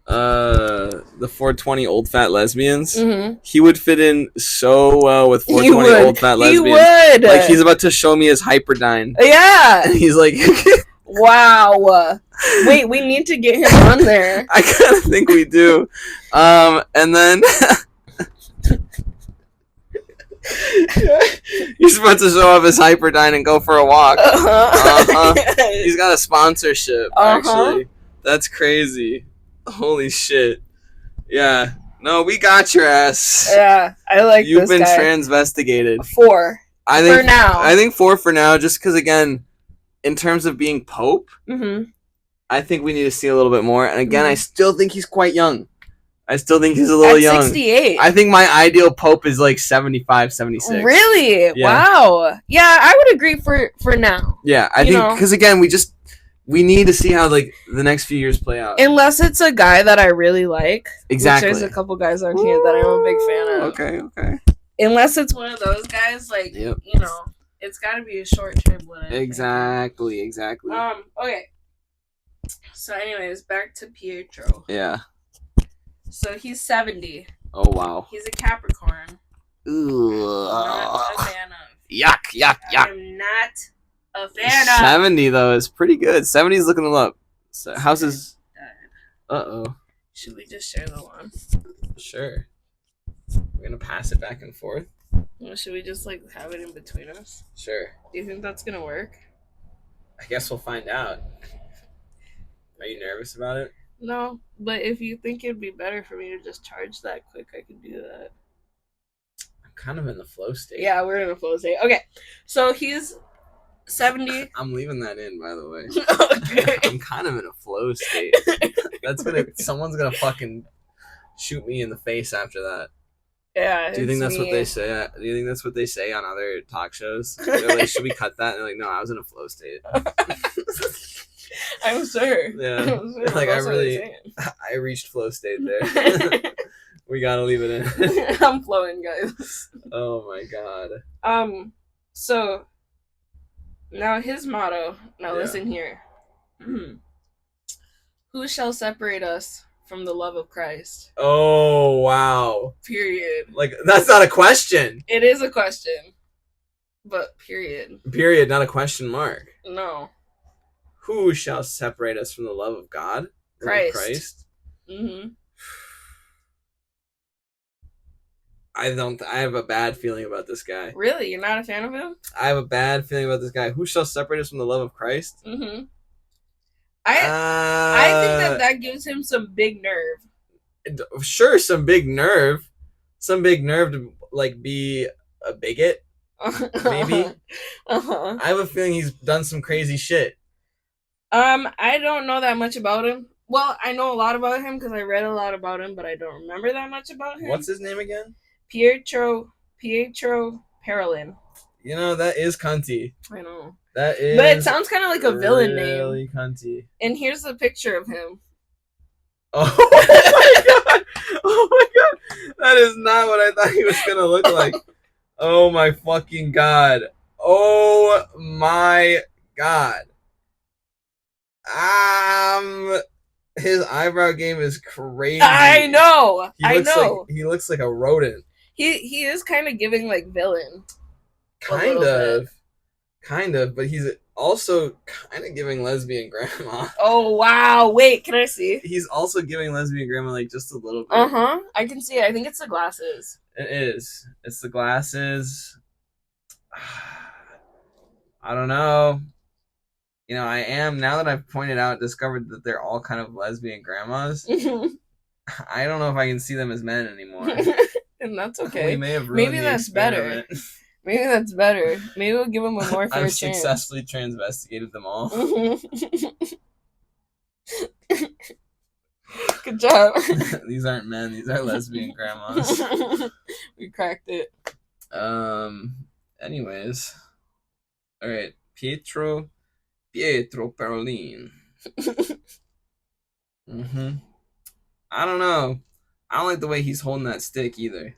the 420 old fat lesbians. Mm-hmm. He would fit in so well with 420 old fat lesbians. He would. Like he's about to show me his hyperdyne. Yeah. And he's like, wow. Wait, we need to get him on there. I kind of think we do. And then he's about to show off his hyperdyne and go for a walk. He's got a sponsorship, actually. That's crazy. Holy shit. Yeah. No, we got your ass. Yeah, I like You've this been guy. transvestigated. 4. I think, for now. I think 4 for now, just because, again, in terms of being Pope, Mm-hmm. I think we need to see a little bit more. And again, I still think he's quite young. I still think he's a little young. 68. I think my ideal Pope is like 75, 76. Really? Yeah. Wow. Yeah, I would agree for now. Yeah, I think because again, we need to see how like the next few years play out. Unless it's a guy that I really like. Exactly. Which there's a couple guys on here that I'm a big fan of. Okay. Unless it's one of those guys, like you know, it's got to be a short term limit. Exactly. Okay. So, anyways, back to Pietro. Yeah. So he's 70. Oh wow. He's a Capricorn. Ooh. Not a fan of. Yuck. I'm not a fan of. 70 though is pretty good. 70 is looking them up. So how's his? Should we just share the one? Sure. We're gonna pass it back and forth. Or should we just like have it in between us? Sure. Do you think that's gonna work? I guess we'll find out. Are you nervous about it? No, but if you think it'd be better for me to just charge that quick, I could do that. I'm kind of in the flow state. Yeah, we're in a flow state. Okay, so he's 70. I'm leaving that in, by the way. Okay. I'm kind of in a flow state. Someone's gonna fucking shoot me in the face after that. Yeah. Do you think that's what they say? Do you think that's what they say on other talk shows? They're like, should we cut that? And they're like, no, I was in a flow state. I'm sure. Yeah. I'm sure. Like I reached flow state there. We gotta leave it in. I'm flowing, guys. Oh my god. So now his motto. Now listen here. Who shall separate us from the love of Christ? Oh wow. Period. Like that's not a question. It is a question. But period. Period, not a question mark. No. Who shall separate us from the love of God? Christ. I have a bad feeling about this guy. Really? You're not a fan of him? I have a bad feeling about this guy. Who shall separate us from the love of Christ? I think that gives him some big nerve. Sure, some big nerve. Some big nerve to like be a bigot. Maybe. I have a feeling he's done some crazy shit. I don't know that much about him. Well, I know a lot about him because I read a lot about him, but I don't remember that much about him. What's his name again? Pietro Parolin. You know, that is cunty. I know. That is. But it sounds kind of like a villain name. Really cunty. And here's the picture of him. Oh my god! Oh my god! That is not what I thought he was gonna look like. Oh my fucking god! Oh my god! His eyebrow game is crazy. I know. He looks like a rodent. He is kind of giving like villain. Kind of, but he's also kind of giving lesbian grandma. Oh wow! Wait, can I see? He's also giving lesbian grandma like just a little bit. I can see it. I think it's the glasses. It is. It's the glasses. I don't know. You know, I am, now that I've discovered that they're all kind of lesbian grandmas. I don't know if I can see them as men anymore. And that's okay. We may have ruined Maybe that's better. Maybe that's better. Maybe we'll give them a more fair chance. I've successfully transvestigated them all. Good job. These aren't men. These are lesbian grandmas. We cracked it. Anyways. All right. Pietro Parolin. I don't know. I don't like the way he's holding that stick either.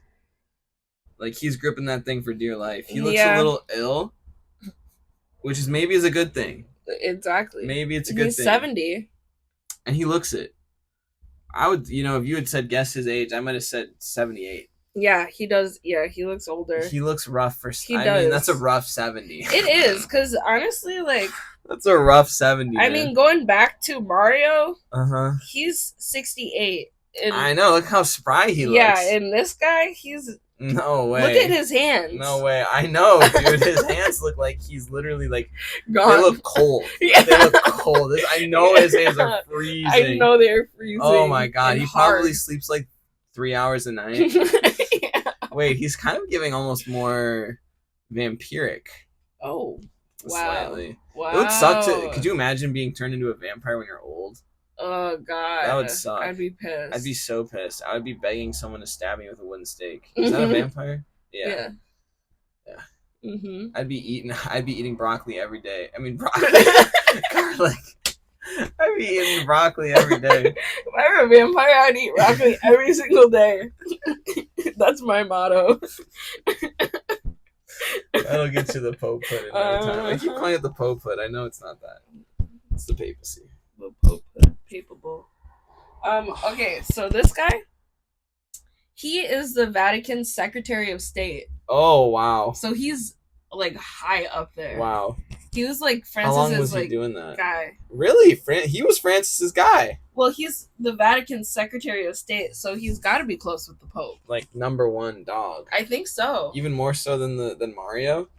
Like, he's gripping that thing for dear life. He looks a little ill, which is maybe is a good thing. Exactly. Maybe it's a good thing. He's 70. And he looks it. I would, if you had said guess his age, I might have said 78. Yeah, he does. Yeah, he looks older. He looks rough for. He I does. mean, that's a rough 70. It is, because honestly, like, that's a rough 70. I mean, going back to Mario, he's 68. I know. Look how spry he looks. Yeah, and this guy, he's. No way. Look at his hands. No way. I know, dude. His hands look like he's literally like gone. They look cold. Yeah. They look cold. I know his hands are freezing. I know they're freezing. Oh my god. He hard. probably sleeps like 3 hours a night. Yeah. Wait, he's kind of giving almost more vampiric. Oh. Wow. Slightly. Wow. It would suck to. Could you imagine being turned into a vampire when you're old? Oh god, that would suck. I'd be pissed. I'd be so pissed. I would be begging someone to stab me with a wooden stake. Is that a vampire? Yeah. I'd be eating broccoli every day. I mean broccoli, garlic. I'd be eating broccoli every day. If I were a vampire, I'd eat broccoli every single day. That's my motto. That'll get you the Pope put in no time. I keep calling it the Pope put. I know it's not that. It's the papacy. The Pope papible. Okay, so this guy, he is the Vatican's Secretary of State. Oh wow! So he's like high up there. Wow. He was like Francis's How long was he doing that? Guy. Really? He was Francis's guy. Well, he's the Vatican's Secretary of State, so he's got to be close with the Pope. Like #1 dog. I think so. Even more so than Mario.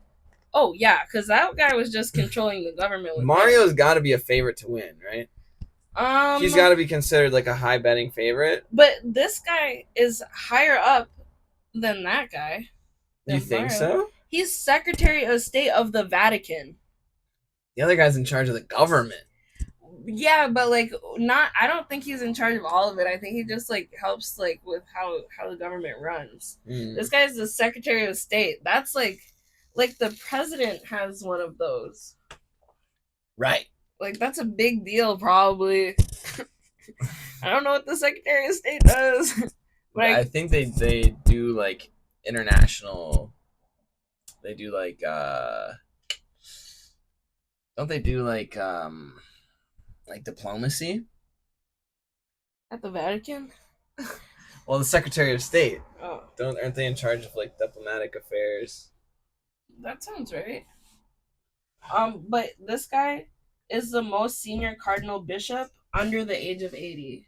Oh yeah, because that guy was just controlling the government. Mario's got to be a favorite to win, right? He's got to be considered like a high betting favorite. But this guy is higher up than that guy. You think so? He's Secretary of State of the Vatican. The other guy's in charge of the government. Yeah, but like I don't think he's in charge of all of it. I think he just like helps like with how the government runs. This guy's the Secretary of State. That's like the president has one of those. Right. Like that's a big deal probably. I don't know what the Secretary of State does. But I think they do like international. They do like don't they do like diplomacy at the Vatican? Well, the Secretary of State. Oh, aren't they in charge of like diplomatic affairs? That sounds right. But this guy is the most senior cardinal bishop under the age of 80.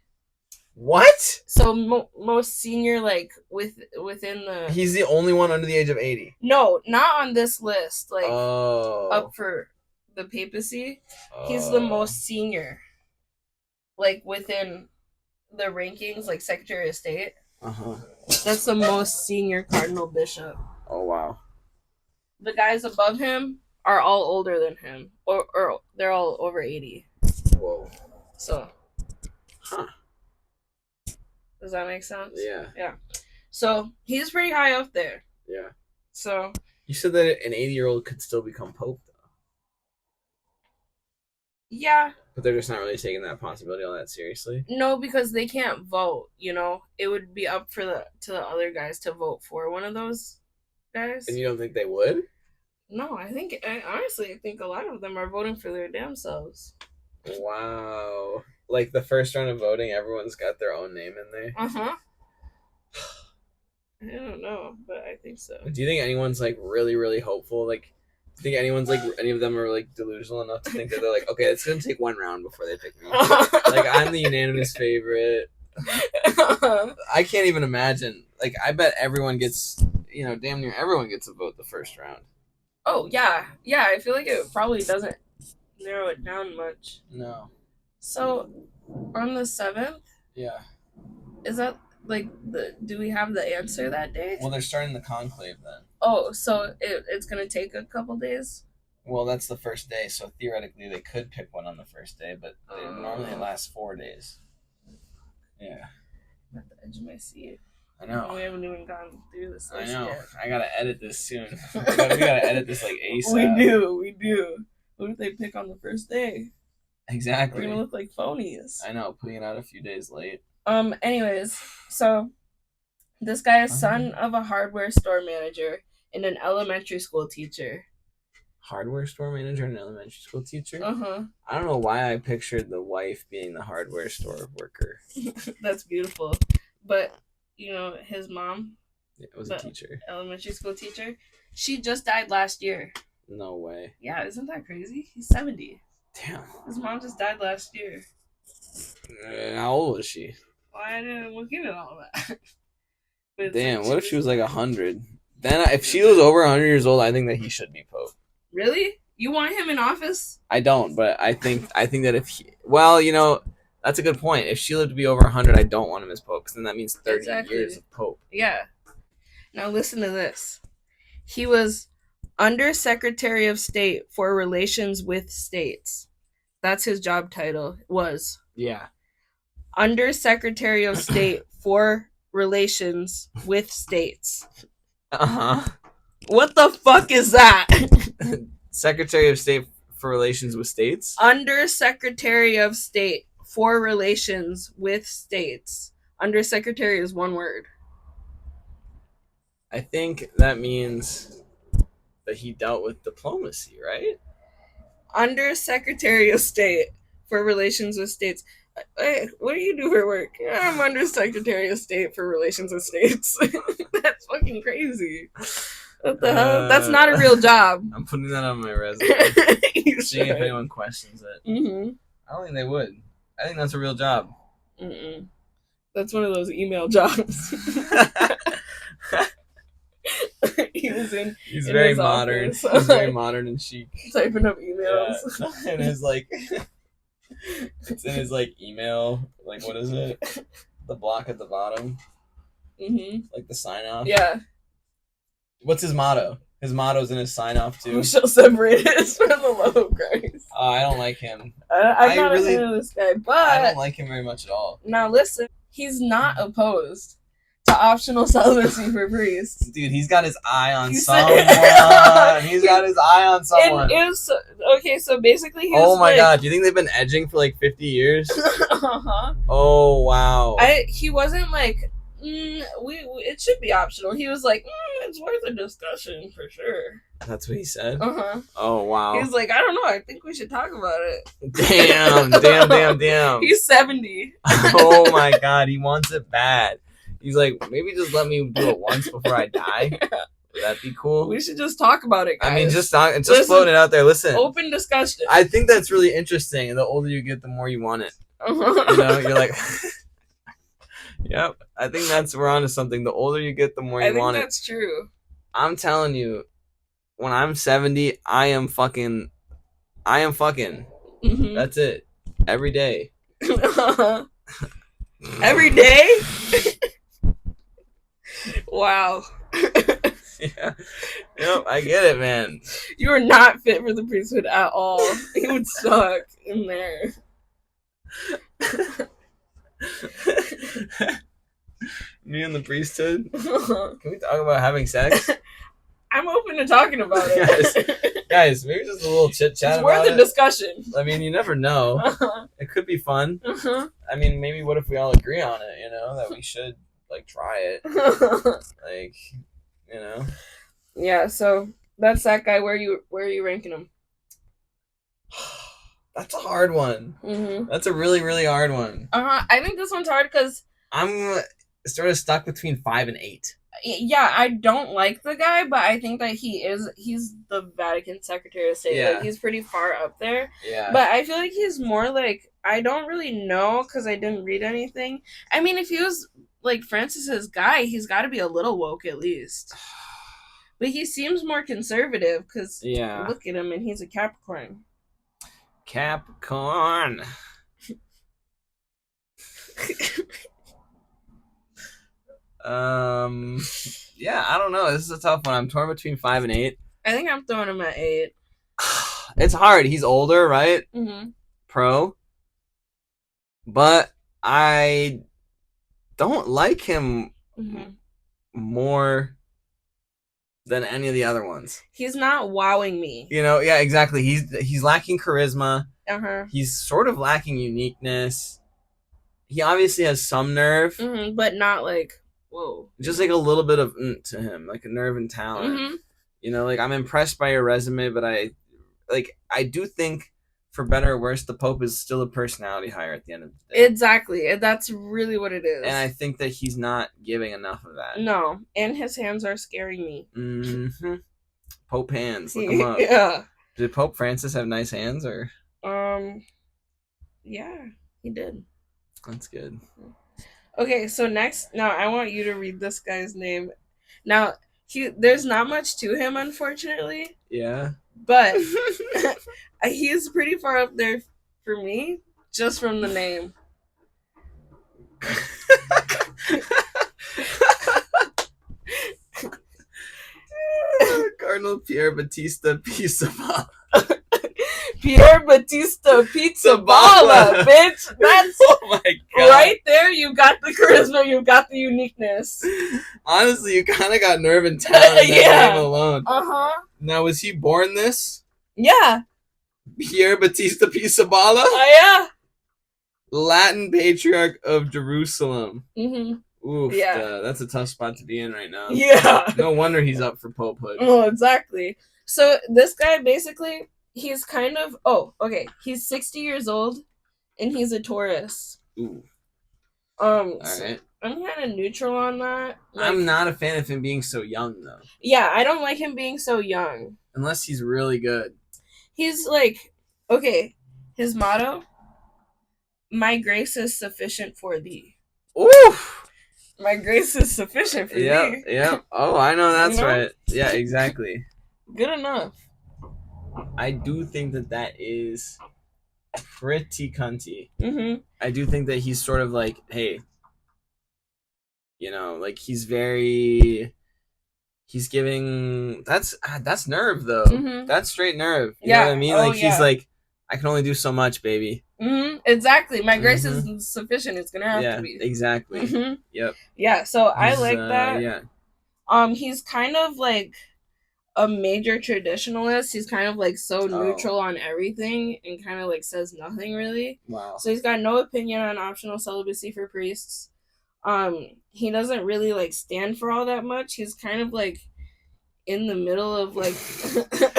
What? So most senior, like within the. He's the only one under the age of 80. No, not on this list. Like up for the papacy, he's the most senior. Like within the rankings, like Secretary of State. That's the most senior cardinal bishop. Oh wow. The guys above him are all older than him, or they're all over 80. Whoa. So. Huh. Does that make sense? Yeah. Yeah. So he's pretty high up there. Yeah. So. You said that an 80-year-old could still become pope, though. Yeah. But they're just not really taking that possibility all that seriously. No, because they can't vote. You know, it would be up to the other guys to vote for one of those guys. And you don't think they would? No, honestly, I think a lot of them are voting for their damn selves. Wow. Like the first round of voting, everyone's got their own name in there. I don't know, but I think so. Do you think anyone's like really, really hopeful? Like, do you think anyone's like any of them are like delusional enough to think that they're like, okay, it's gonna take one round before they pick me? Like, I'm the unanimous favorite. I can't even imagine. Like, I bet everyone gets, damn near everyone gets a vote the first round. Oh yeah. I feel like it probably doesn't narrow it down much. No. So, on the 7th? Yeah. Is that, like, do we have the answer that day? Well, they're starting the conclave then. Oh, so it's going to take a couple days? Well, that's the first day, so theoretically they could pick one on the first day, but normally it lasts 4 days. Yeah. I'm at the edge of my seat. I know. We haven't even gone through this I know. Yet. I gotta edit this soon. we gotta edit this like ASAP. We do. What if they pick on the first day? Exactly. We're gonna look like phonies. I know, putting it out a few days late. Anyways, so this guy is son of a hardware store manager and an elementary school teacher. hardware store manager and an elementary school teacher. Uh-huh. I don't know why I pictured the wife being the hardware store worker. That's beautiful. But, you know, his mom was a teacher. Elementary school teacher. She just died last year. No way. Yeah, isn't that crazy? He's 70. Damn. His mom just died last year. How old was she? Well, I didn't look into all that. Damn, what if she was like 100? Then if she was over 100 years old, I think that he should be Pope. Really? You want him in office? I don't, but I think that if he... Well, you know, that's a good point. If she lived to be over 100, I don't want him as Pope, because then that means 30 years of Pope. Yeah. Now listen to this. He was Under Secretary of State for Relations with States. That's his job title. Was. Yeah. Under Secretary of State for Relations with States. Uh-huh. What the fuck is that? Secretary of State for Relations with States? Under Secretary of State for Relations with States. Under Secretary is one word. I think that means that he dealt with diplomacy, right? Under Secretary of State for Relations with States. Hey, what do you do for work? I'm Under Secretary of State for Relations with States. That's fucking crazy. What the hell? That's not a real job. I'm putting that on my resume. Seeing if anyone questions it. Mm-hmm. I don't think they would. I think that's a real job. Mm-mm. That's one of those email jobs. He's very modern. Office. He's very modern and chic. Typing up emails. Yeah. And his like, it's in his like email. Like what is it? The block at the bottom. Mm-hmm. Like the sign off. Yeah. What's his motto? His motto's in his sign off too. Who shall separate us from the love of Christ? Oh, I don't like him. I'm not a fan of this guy, but I don't like him very much at all. Now listen, he's not opposed to optional celibacy for priests. Dude, he's got his eye on someone. He's got his eye on someone. Okay, so basically oh my god, do you think they've been edging for like 50 years? Uh-huh. Oh wow. He wasn't like it should be optional. He was like, it's worth a discussion for sure. That's what he said? Uh-huh. Oh wow. He's like, I don't know, I think we should talk about it. Damn. He's 70. Oh my god, he wants it bad. He's like, maybe just let me do it once before I die. Would that be cool? We should just talk about it, guys. I mean, just floating it out there. Listen. Open discussion. I think that's really interesting. And the older you get, the more you want it. Uh-huh. You know, you're like, yep. I think we're onto something. The older you get, the more you want it. I think that's true. I'm telling you, when I'm 70, I am fucking. Mm-hmm. That's it. Every day. Every day? Wow. Yeah. Yep, I get it, man. You are not fit for the priesthood at all. You would suck in there. Me and the priesthood? Can we talk about having sex? I'm open to talking about it. Guys, maybe just a little chit chat about it. It's worth a discussion. I mean, you never know. It could be fun. I mean, maybe what if we all agree on it, you know, that we should, like, try it. Like, you know. Yeah, so that's that guy. Where are you ranking him? That's a hard one. Mm-hmm. That's a really, really hard one. I think this one's hard because I'm sort of stuck between 5 and 8. Yeah, I don't like the guy, but I think that he's the Vatican Secretary of State. Yeah. Like, he's pretty far up there. Yeah. But I feel like he's more like, I don't really know because I didn't read anything. I mean, if he was like Francis's guy, he's got to be a little woke at least. But he seems more conservative because look at him and he's a Capricorn. Capricorn. Yeah, I don't know. This is a tough one. I'm torn between 5 and 8. I think I'm throwing him at 8. It's hard. He's older, right? Mm-hmm. Pro. But I don't like him more than any of the other ones. He's not wowing me. You know, yeah, exactly. He's lacking charisma. Uh-huh. He's sort of lacking uniqueness. He obviously has some nerve. But not like, whoa. Just like a little bit of to him, like a nerve and talent. Mm-hmm. You know, like I'm impressed by your resume, but I do think, for better or worse, the Pope is still a personality hire at the end of the day. Exactly. That's really what it is. And I think that he's not giving enough of that. No. And his hands are scaring me. Mm-hmm. Pope hands. Look them up. Yeah. Did Pope Francis have nice hands, or? Yeah, he did. That's good. Okay, so next, now I want you to read this guy's name. Now, there's not much to him, unfortunately. Yeah. But he's pretty far up there for me, just from the name. Cardinal Pier Battista Pizzaballa. Pier Battista Pizzaballa, bitch. That's oh my God. Right there. You got the charisma. You got the uniqueness. Honestly, you kind of got nerve and talent in that name alone. Now, was he born this? Yeah. Pier Battista Pizzaballa? Yeah. Latin Patriarch of Jerusalem. Mm-hmm. Oof, yeah. That's a tough spot to be in right now. Yeah. No wonder he's up for popehood. Oh, exactly. So this guy basically, he's kind of, he's 60 years old, and he's a Taurus. Ooh. All right. I'm kind of neutral on that. Like, I'm not a fan of him being so young, though. Yeah, I don't like him being so young. Unless he's really good. He's like, okay, his motto, my grace is sufficient for thee. Oof! My grace is sufficient for thee. Yeah. Oh, I know that's right. Yeah, exactly. Good enough. I do think that is pretty cunty. Mm-hmm. I do think that he's sort of like, hey, you know, like he's giving, that's nerve though. Mm-hmm. That's straight nerve. You know what I mean? Like he's like, I can only do so much, baby. Mm-hmm. Exactly. My grace is sufficient. It's gonna have to be. Exactly. Mm-hmm. Yep. Yeah. So I like that. Yeah. He's kind of like a major traditionalist. He's kind of like so neutral on everything and kind of like says nothing really. Wow. So he's got no opinion on optional celibacy for priests. He doesn't really like stand for all that much. He's kind of like in the middle of like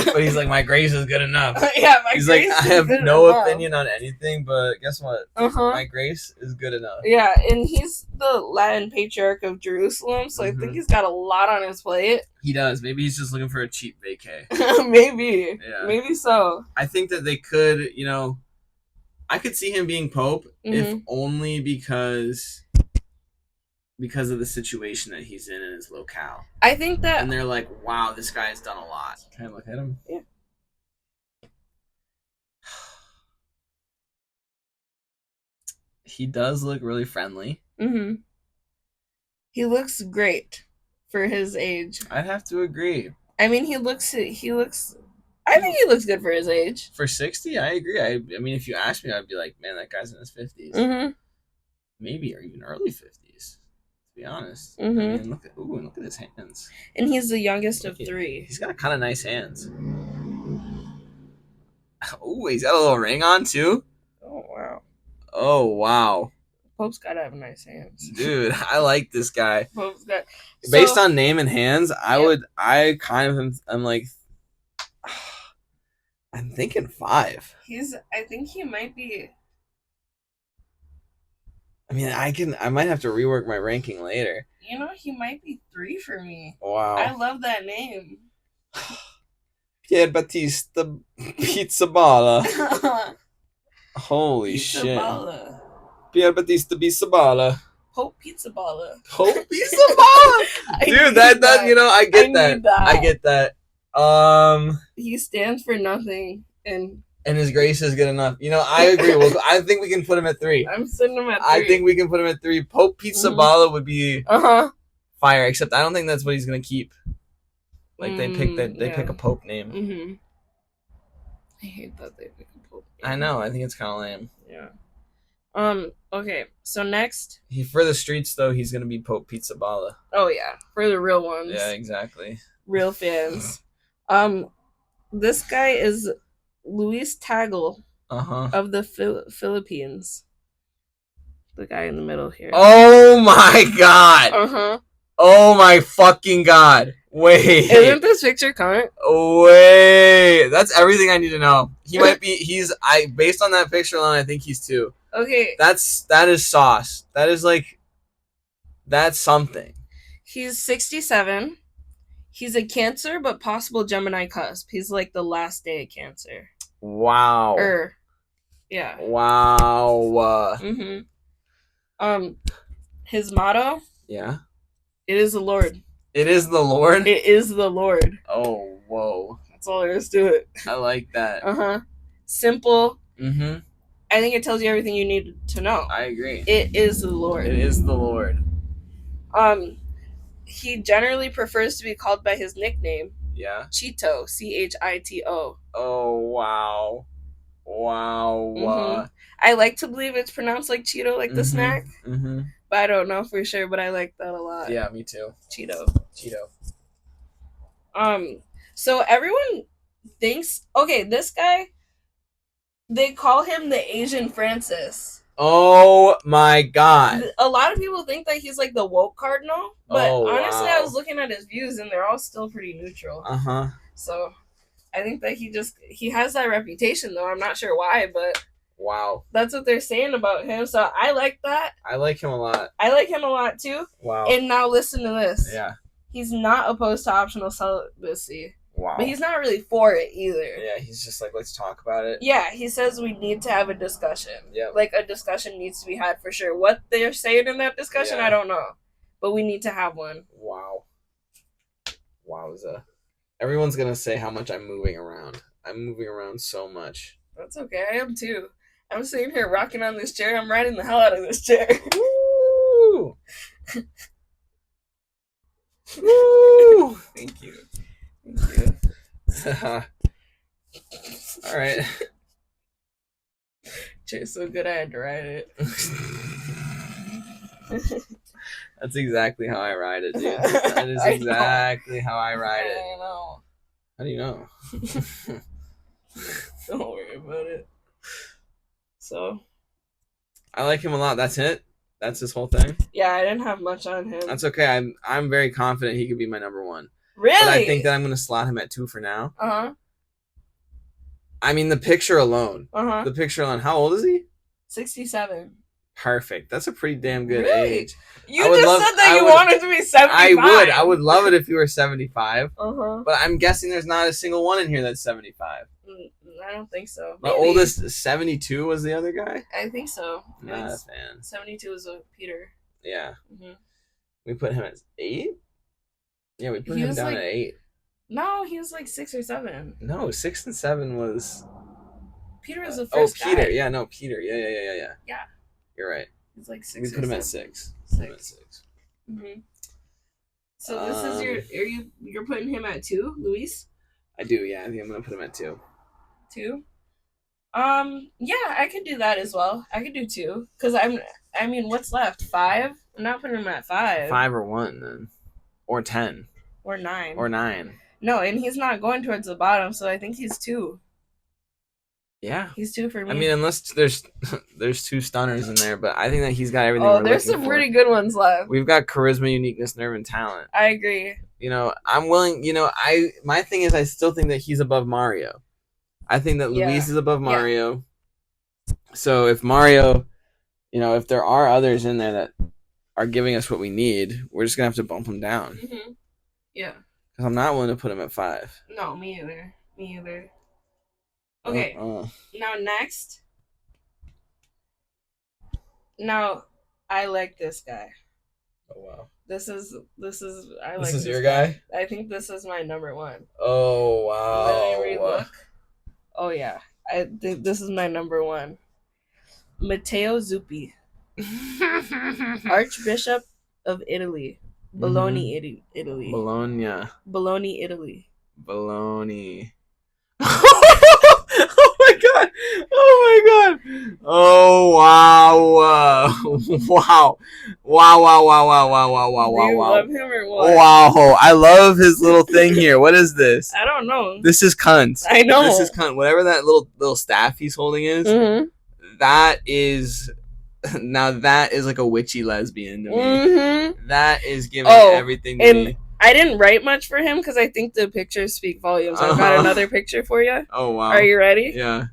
but he's like, my grace is good enough. Yeah, he's like, I have no opinion on anything, but guess what? My grace is good enough. Yeah, and he's the Latin Patriarch of Jerusalem, so I think he's got a lot on his plate. He does. Maybe he's just looking for a cheap vacay. Maybe. Yeah. Maybe so. I think that they could, you know, I could see him being Pope if only because of the situation that he's in his locale. I think that... And they're like, wow, this guy's done a lot. Can I look at him? Yeah. He does look really friendly. Mm-hmm. He looks great for his age. I'd have to agree. I mean, I think he looks good for his age. For 60, I agree. I mean, if you asked me, I'd be like, man, that guy's in his 50s. Mm-hmm. Maybe, or even early 50s. Be honest. Mm-hmm. I mean, look at his hands. And he's the youngest of three. He's got kind of nice hands. Oh, he's got a little ring on too. Oh wow. Oh wow. Pope's gotta have nice hands. Dude, I like this guy. Pope's got... Based on name and hands, I'm like, I'm thinking 5. I think he might be... I mean, I might have to rework my ranking later. You know, he might be 3 for me. Wow. I love that name. Pier Battista Pizzaballa. Holy shit. Pier Battista Pizzaballa. Pope Pizzaballa. Pope Pizzaballa? Dude, that you know, I get that. He stands for nothing and his grace is good enough. You know, I agree. I think we can put him at 3. I'm sitting him at 3. I think we can put him at 3. Pope Pizzaballa would be fire, except I don't think that's what he's gonna keep. Like they pick a pope name. Mm-hmm. I hate that they pick a pope name. I know. I think it's kind of lame. Yeah. Okay. So next. For the streets though, he's gonna be Pope Pizzaballa. Oh yeah, for the real ones. Yeah, exactly. Real fans. This guy is Luis Tagle of the Philippines. The guy in the middle here. Oh my god! Oh my fucking god. Wait. Isn't this picture cunt? Wait. That's everything I need to know. He might be based on that picture alone, I think he's 2. Okay. That is sauce. That is like that's something. He's 67. He's a Cancer, but possible Gemini cusp. He's like the last day of Cancer. Wow. Yeah. Wow. His motto? Yeah. It is the Lord. It is the Lord? It is the Lord. Oh, whoa. That's all there is to it. I like that. Simple. Mm-hmm. I think it tells you everything you need to know. I agree. It is the Lord. It is the Lord. He generally prefers to be called by his nickname. Yeah. Cheeto. Chito. Oh, wow. Wow. I like to believe it's pronounced like Cheeto, like the snack. But I don't know for sure, but I like that a lot. Yeah, me too. Cheeto. So everyone thinks, okay, this guy, they call him the Asian Francis. Oh my god. A lot of people think that he's like the woke cardinal, but honestly, I was looking at his views and they're all still pretty neutral. So I think that he has that reputation though. I'm not sure why, but wow, that's what they're saying about him. So I like that. I like him a lot. I like him a lot too. Wow. And now listen to this. Yeah. He's not opposed to optional celibacy. Wow. But he's not really for it either. Yeah, he's just like, let's talk about it. Yeah, he says we need to have a discussion. Yeah. Like, a discussion needs to be had for sure. What they're saying in that discussion, I don't know. But we need to have one. Wow. Wowza. Everyone's going to say how much I'm moving around. I'm moving around so much. That's okay. I am too. I'm sitting here rocking on this chair. I'm riding the hell out of this chair. Woo! Woo! Thank you. All right. Chair's so good I had to ride it. That's exactly how I ride it, dude. That is exactly how I ride it. I know. How do you know? Don't worry about it. So I like him a lot. That's it? That's his whole thing? Yeah, I didn't have much on him. That's okay. I'm very confident he could be my number 1. Really? But I think that I'm going to slot him at 2 for now. I mean, the picture alone. The picture alone. How old is he? 67. Perfect. That's a pretty damn good really? age. You just said that you wanted to be 75. I would love it if you were 75. But I'm guessing there's not a single one in here that's 75. I don't think so. The oldest 72 was the other guy? I think so. Nah, man. 72 was Peter. Yeah. We put him at 8? Yeah, we put him down at 8. No, he was like 6 or 7. No, 6 and 7 was... Peter was the first guy. Oh, Peter. Yeah, no, Peter. Yeah. Yeah. You're right. He's like 6 We put him at 6. 6. So this is you're putting him at 2, Luis? I do, yeah. I think I'm going to put him at 2. 2? Yeah, I could do that as well. I could do 2. Because I mean, what's left? 5? I'm not putting him at 5. 5 or 1, then. Or 10. Or 9. Or 9. No, and he's not going towards the bottom, so I think he's 2. Yeah. He's 2 for me. I mean, unless there's 2 stunners in there, but I think that he's got everything we're there's some pretty good ones left. We've got charisma, uniqueness, nerve, and talent. I agree. You know, I'm willing, my thing is I still think that he's above Mario. I think that Luis is above Mario. Yeah. So if Mario, if there are others in there that are giving us what we need, we're just going to have to bump him down. Yeah. Because I'm not willing to put him at 5. No, me either. Okay. Now next. Now, I like this guy. Oh wow. This is your guy? I think this is my number 1. Oh wow. Let me relook. Oh yeah. I think this is my number 1. Matteo Zuppi. Archbishop of Italy. Bologna, Italy. Bologna, Italy. Oh my god! Oh wow! Do you love him or what? Wow! I love his little thing here. What is this? I don't know. This is cunt. I know. This is cunt. Whatever that little staff he's holding is, that is Now that is like a witchy lesbian to me. Mm-hmm. That is giving everything to me. I didn't write much for him because I think the pictures speak volumes. I've got another picture for you. Oh, wow. Are you ready? Yeah.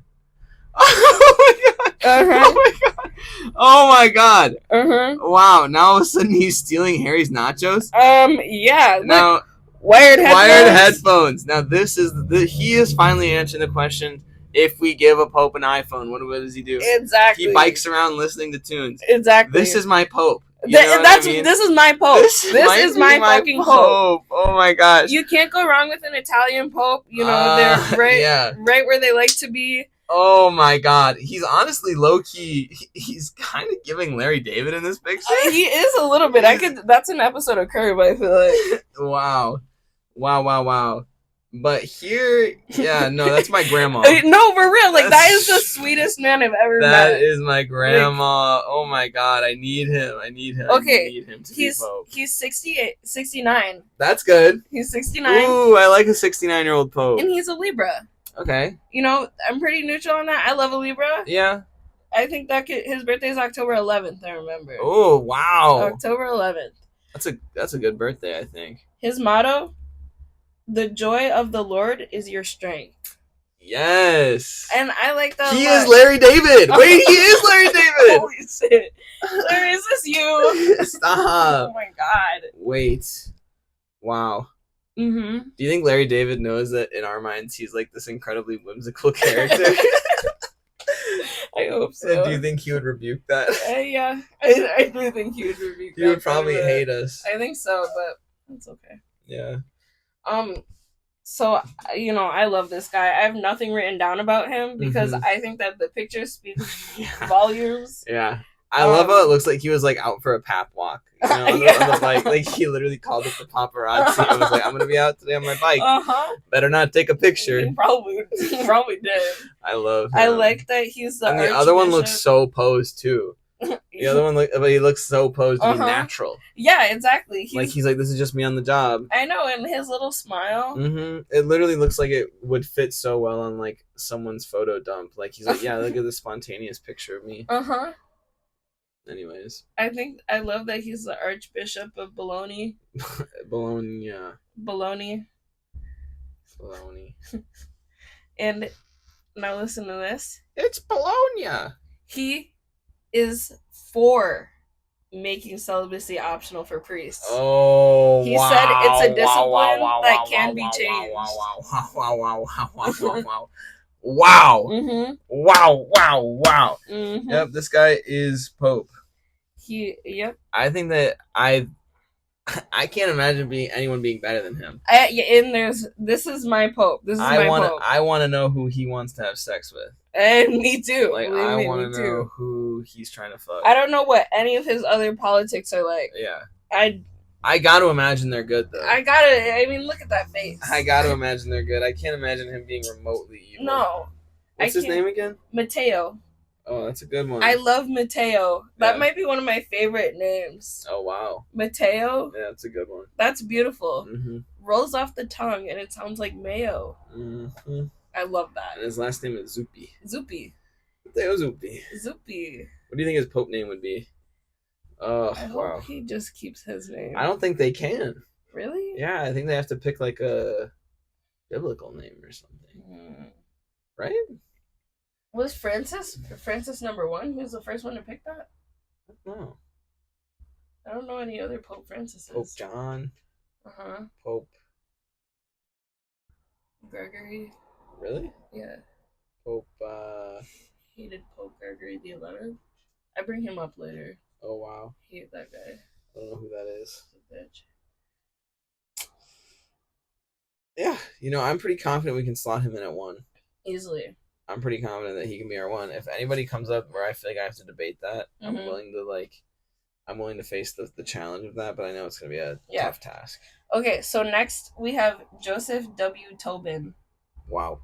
Oh, my God. Uh-huh. Oh, my God. Oh, my God. Uh-huh. Wow. Now all of a sudden he's stealing Harry's nachos? Yeah. Now, look, wired headphones. Now, he is finally answering the question, if we give a Pope an iPhone, what does he do? Exactly. He bikes around listening to tunes. Exactly. This is my Pope. This is my Pope. This is my fucking Pope. Oh my gosh. You can't go wrong with an Italian Pope. You know, they're right where they like to be. Oh my God. He's honestly low key. He's kind of giving Larry David in this picture. He is a little bit. That's an episode of Curb, I feel like. Wow. But here, no, that's my grandma. No, for real. Like, that is the sweetest man I've ever met. That is my grandma. Like, oh my God, I need him. Okay, I need him to be Pope. He's 69. That's good. He's 69. Ooh, I like a 69-year-old Pope. And he's a Libra. Okay. You know, I'm pretty neutral on that. I love a Libra. Yeah. I think his birthday is October 11th, I remember. Oh, wow. October 11th. That's a good birthday, I think. His motto, the joy of the Lord is your strength. Yes. And I like that. He is Larry David. Wait, he is Larry David. Holy shit. Larry, is this you? Stop. Oh my God. Wait. Wow. Mm-hmm. Do you think Larry David knows that in our minds he's like this incredibly whimsical character? I hope so. Do you think he would rebuke that? Yeah. I do think he would rebuke that. He would probably hate us. I think so, but that's okay. Yeah. So, you know, I love this guy. I have nothing written down about him because I think that the pictures speak volumes. Yeah. I love how it looks like he was like out for a pap walk. You know, on the bike. Like he literally called up the paparazzi and was like, I'm gonna be out today on my bike. Better not take a picture. He probably did. I love him. I like that he's the the other one looks so posed too. The other one he looks so posed to be natural. Yeah, exactly. He's like, this is just me on the job. I know, and his little smile. It literally looks like it would fit so well on like someone's photo dump. Like he's like, yeah, look at this spontaneous picture of me. Anyways, I love that he's the Archbishop of Bologna. Bologna. And now listen to this. It's Bologna. He is for making celibacy optional for priests. Oh, he said it's a discipline that can be changed. Wow. Mm-hmm. Wow. Mm-hmm. Yep, this guy is Pope. Yep. I think that I can't imagine anyone being better than him. This is my Pope. This is my Pope. I want to know who he wants to have sex with. And me too. Like, I want to know who he's trying to fuck. I don't know what any of his other politics are like. Yeah. I got to imagine they're good, though. I mean, look at that face. I got to imagine they're good. I can't imagine him being remotely evil. No. What's his name again? Matteo. Oh, that's a good one. I love Matteo. That might be one of my favorite names. Oh, wow. Matteo. Yeah, that's a good one. That's beautiful. Mm-hmm. Rolls off the tongue, and it sounds like mayo. Mm-hmm. I love that. And his last name is Zuppi. Zuppi. What do you think his Pope name would be? Oh, I wow. hope he just keeps his name. I don't think they can. Really? Yeah, I think they have to pick like a biblical name or something. Right? Was Francis number one? He was the first one to pick that? No. I don't know any other Pope Francis. Pope John. Pope Gregory. Really? Yeah. Pope Hated Pope Gregory the 11th. I bring him up later. Oh, wow. Hate that guy. I don't know who that is. He's a bitch. Yeah, you know, I'm pretty confident we can slot him in at 1. Easily. I'm pretty confident that he can be our 1. If anybody comes up where I feel like I have to debate that, I'm willing to face the challenge of that, but I know it's going to be a tough task. Okay, so next we have Joseph W. Tobin. Wow.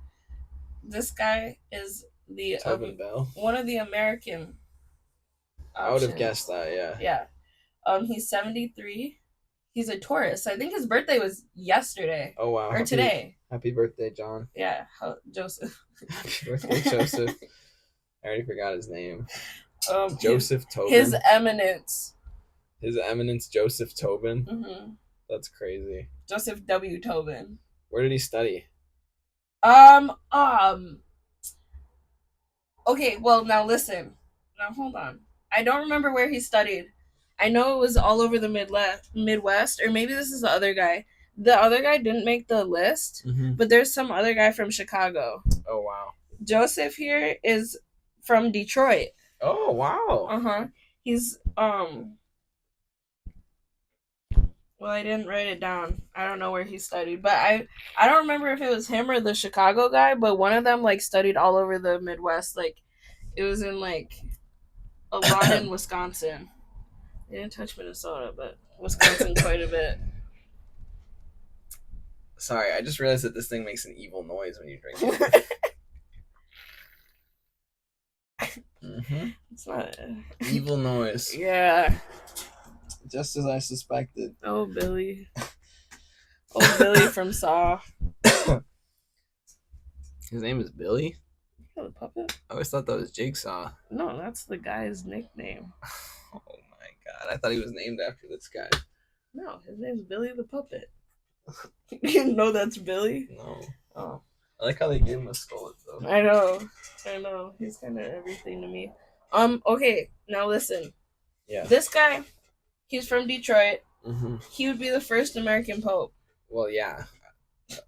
This guy is Tobin Bell? One of the American options. I would have guessed that, yeah. Yeah. He's 73. He's a Taurus. I think his birthday was yesterday. Oh, wow. Or today. Happy birthday, John. Yeah, Joseph. Happy birthday, Joseph. I already forgot his name. Joseph Tobin. His Eminence. His Eminence Joseph Tobin. Mm-hmm. That's crazy. Joseph W. Tobin. Where did he study? Okay, well, now listen. Now, hold on. I don't remember where he studied. I know it was all over the Midwest, or maybe this is the other guy. The other guy didn't make the list, but there's some other guy from Chicago. Oh, wow. Joseph here is from Detroit. Oh, wow. Uh-huh. He's, well, I didn't write it down. I don't know where he studied, but I don't remember if it was him or the Chicago guy, but one of them, like, studied all over the Midwest. Like, it was in, like, a lot in Wisconsin. They didn't touch Minnesota, but Wisconsin quite a bit. Sorry, I just realized that this thing makes an evil noise when you drink it. It's not evil noise. Yeah. Just as I suspected. Oh, Billy. Oh, Billy from Saw. His name is Billy? Yeah, the puppet? I always thought that was Jigsaw. No, that's the guy's nickname. Oh my god, I thought he was named after this guy. No, his name's Billy the Puppet. You know that's Billy? No. Oh. I like how they gave him a skull, though. I know. He's kind of everything to me. Okay, now listen. Yeah. This guy, he's from Detroit. Mm-hmm. He would be the first American Pope. Well, yeah.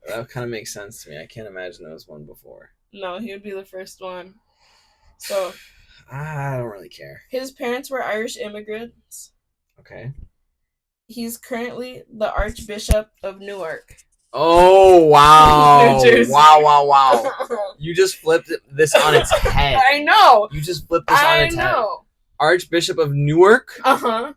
That kind of makes sense to me. I can't imagine there was one before. No, he would be the first one. So. I don't really care. His parents were Irish immigrants. Okay. He's currently the Archbishop of Newark. Oh, wow. Wow. You just flipped this on its head. I know. You just flipped this on its head. Archbishop of Newark? Uh-huh.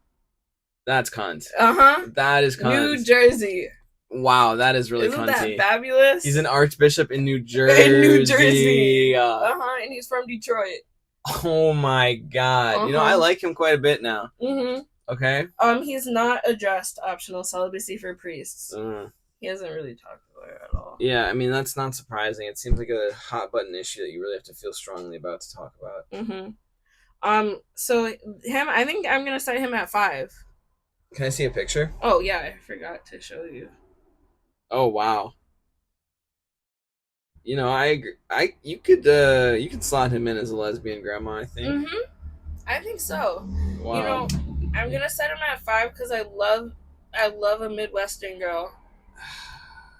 That's cunt. Uh-huh. That is cunt. New Jersey. Wow, that is really Isn't cunty. That fabulous? He's an archbishop in New Jersey. In New Jersey. Uh-huh, and he's from Detroit. Oh my god. Uh-huh. You know, I like him quite a bit now. Mm-hmm. Okay. He's not addressed optional celibacy for priests. He hasn't really talked about it at all. Yeah, I mean, that's not surprising. It seems like a hot button issue that you really have to feel strongly about to talk about. Mm-hmm. So him, I think I'm gonna set him at 5. Can I see a picture? Oh yeah, I forgot to show you. Oh wow. You know, I agree. You could slot him in as a lesbian grandma, I think. Mm-hmm. I think so. Wow. You know, I'm gonna set him at 5 because I love a Midwestern girl.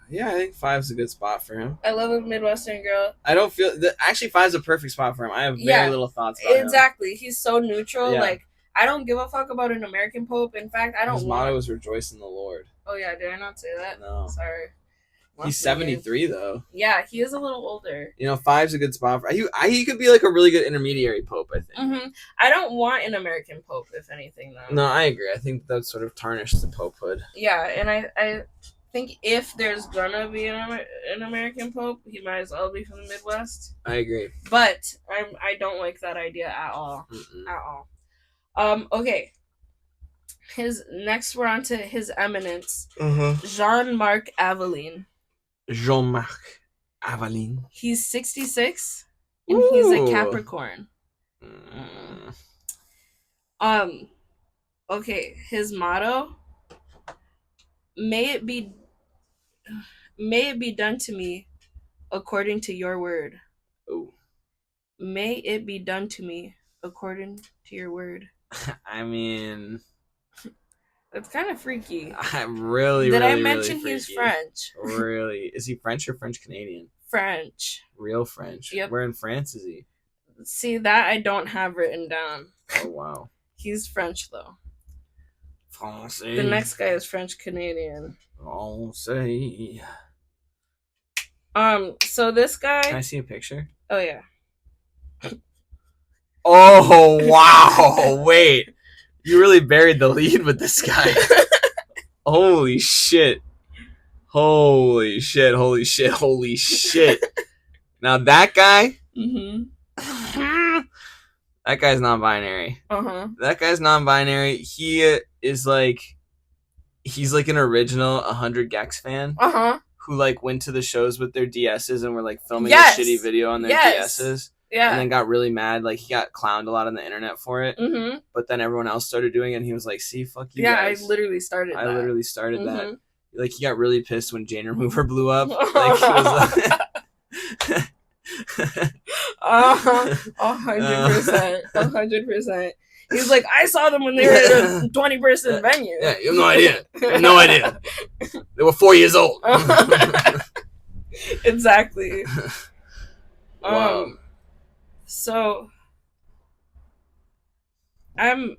Yeah, I think 5's a good spot for him. I love a Midwestern girl. I don't feel that actually 5's a perfect spot for him. I have very little thoughts about him. Exactly. He's so neutral. Yeah. Like, I don't give a fuck about an American Pope. In fact, I don't. His motto is "Rejoice in the Lord." Oh yeah, did I not say that? No. Sorry. He's 73 though. Yeah, he is a little older. You know, 5's a good spot for he could be like a really good intermediary pope, I think. Mm-hmm. I don't want an American pope, if anything, though. No, I agree. I think that sort of tarnished the popehood. Yeah, and I think if there's gonna be an American pope, he might as well be from the Midwest. I agree. But I don't like that idea at all. Mm-mm. At all. Okay. We're on to His Eminence, Jean-Marc Aveline. Jean-Marc Aveline. He's 66, and he's a Capricorn. Okay, his motto: May it be done to me according to your word. Oh. May it be done to me according to your word. I mean, that's kind of freaky. I'm really, Did really, I mention really he's French? Really? Is he French or French Canadian? French. Real French. Yep. Where in France is he? See, that I don't have written down. Oh wow. He's French though. Français. The next guy is French Canadian. Français. So this guy. Can I see a picture? Oh yeah. Oh wow! Wait, you really buried the lead with this guy. Holy shit! Holy shit! Holy shit! Holy shit! Now that guy. That guy's non-binary. That guy's non-binary. He is like, he's like an original 100 Gex fan. Who like went to the shows with their DSs and were like filming a shitty video on their DSs. Yeah. And then got really mad. Like, he got clowned a lot on the internet for it. Mm-hmm. But then everyone else started doing it, and he was like, see, fuck you Yeah, guys. I literally started that. Like, he got really pissed when Jane Remover blew up. Like, he was like... 100%. He's like, I saw them when they were at a 20-person venue. Yeah, you have no idea. You have no idea. They were 4 years old. Exactly. Wow. So I'm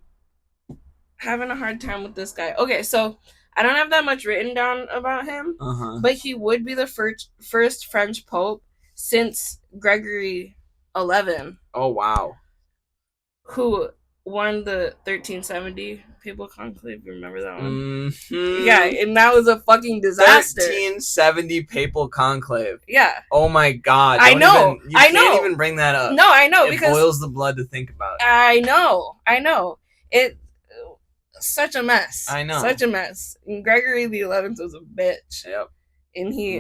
having a hard time with this guy. Okay, so I don't have that much written down about him, but he would be the first French pope since Gregory 11. Oh, wow. Who won the 1370 papal conclave. Remember that one? Mm-hmm. Yeah, and that was a fucking disaster. 1370 papal conclave. Yeah. Oh my god. I know. You can't even bring that up. No, I know. It because boils the blood to think about it. I know. It such a mess. I know. Such a mess. And Gregory the 11th was a bitch. Yep. And he,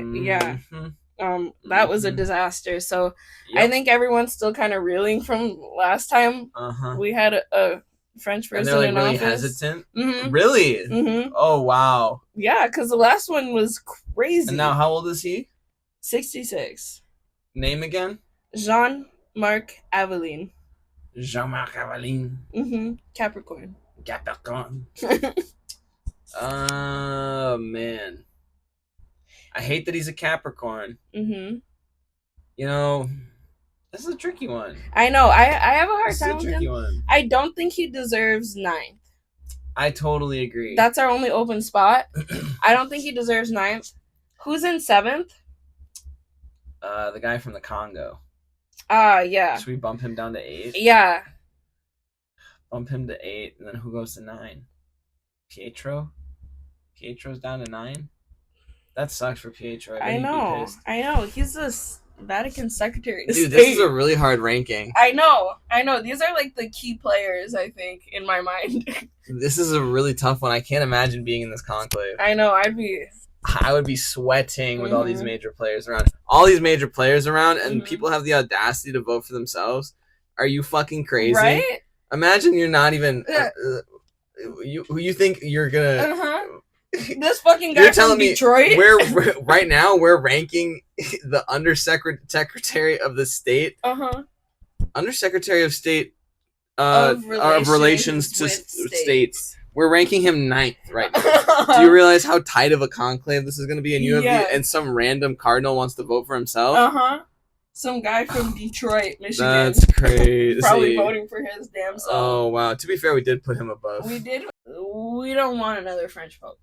that was a disaster. So I think everyone's still kind of reeling from last time we had a French person and they're, like, in really office. Hesitant. Mm-hmm. Really? Mm-hmm. Oh wow. Yeah, because the last one was crazy. And now, how old is he? 66. Name again? Jean-Marc Aveline. Jean-Marc Aveline. Mm-hmm. Capricorn. Oh man, I hate that he's a Capricorn. Mm-hmm. You know, this is a tricky one. I know. I have a hard time with him. One. I don't think he deserves 9th. I totally agree. That's our only open spot. I don't think he deserves 9th. Who's in 7th? The guy from the Congo. Yeah. Should we bump him down to 8? Yeah. Bump him to 8, and then who goes to 9? Pietro? Pietro's down to 9? That sucks for Pietro. I know. He's this Vatican secretary. Dude, this is a really hard ranking. I know. These are like the key players, I think, in my mind. This is a really tough one. I can't imagine being in this conclave. I know. I would be sweating with all these major players around. And people have the audacity to vote for themselves. Are you fucking crazy? Right? Imagine you're not even... you think you're gonna... This fucking guy from Detroit? Right now, we're ranking the Undersecretary of the State. Undersecretary of State of Relations to States. We're ranking him 9th right now. Do you realize how tight of a conclave this is going to be? And and some random cardinal wants to vote for himself? Some guy from Detroit, Michigan. That's crazy. Probably voting for his damn self. Oh, wow. To be fair, we did put him above. We did. We don't want another French pope.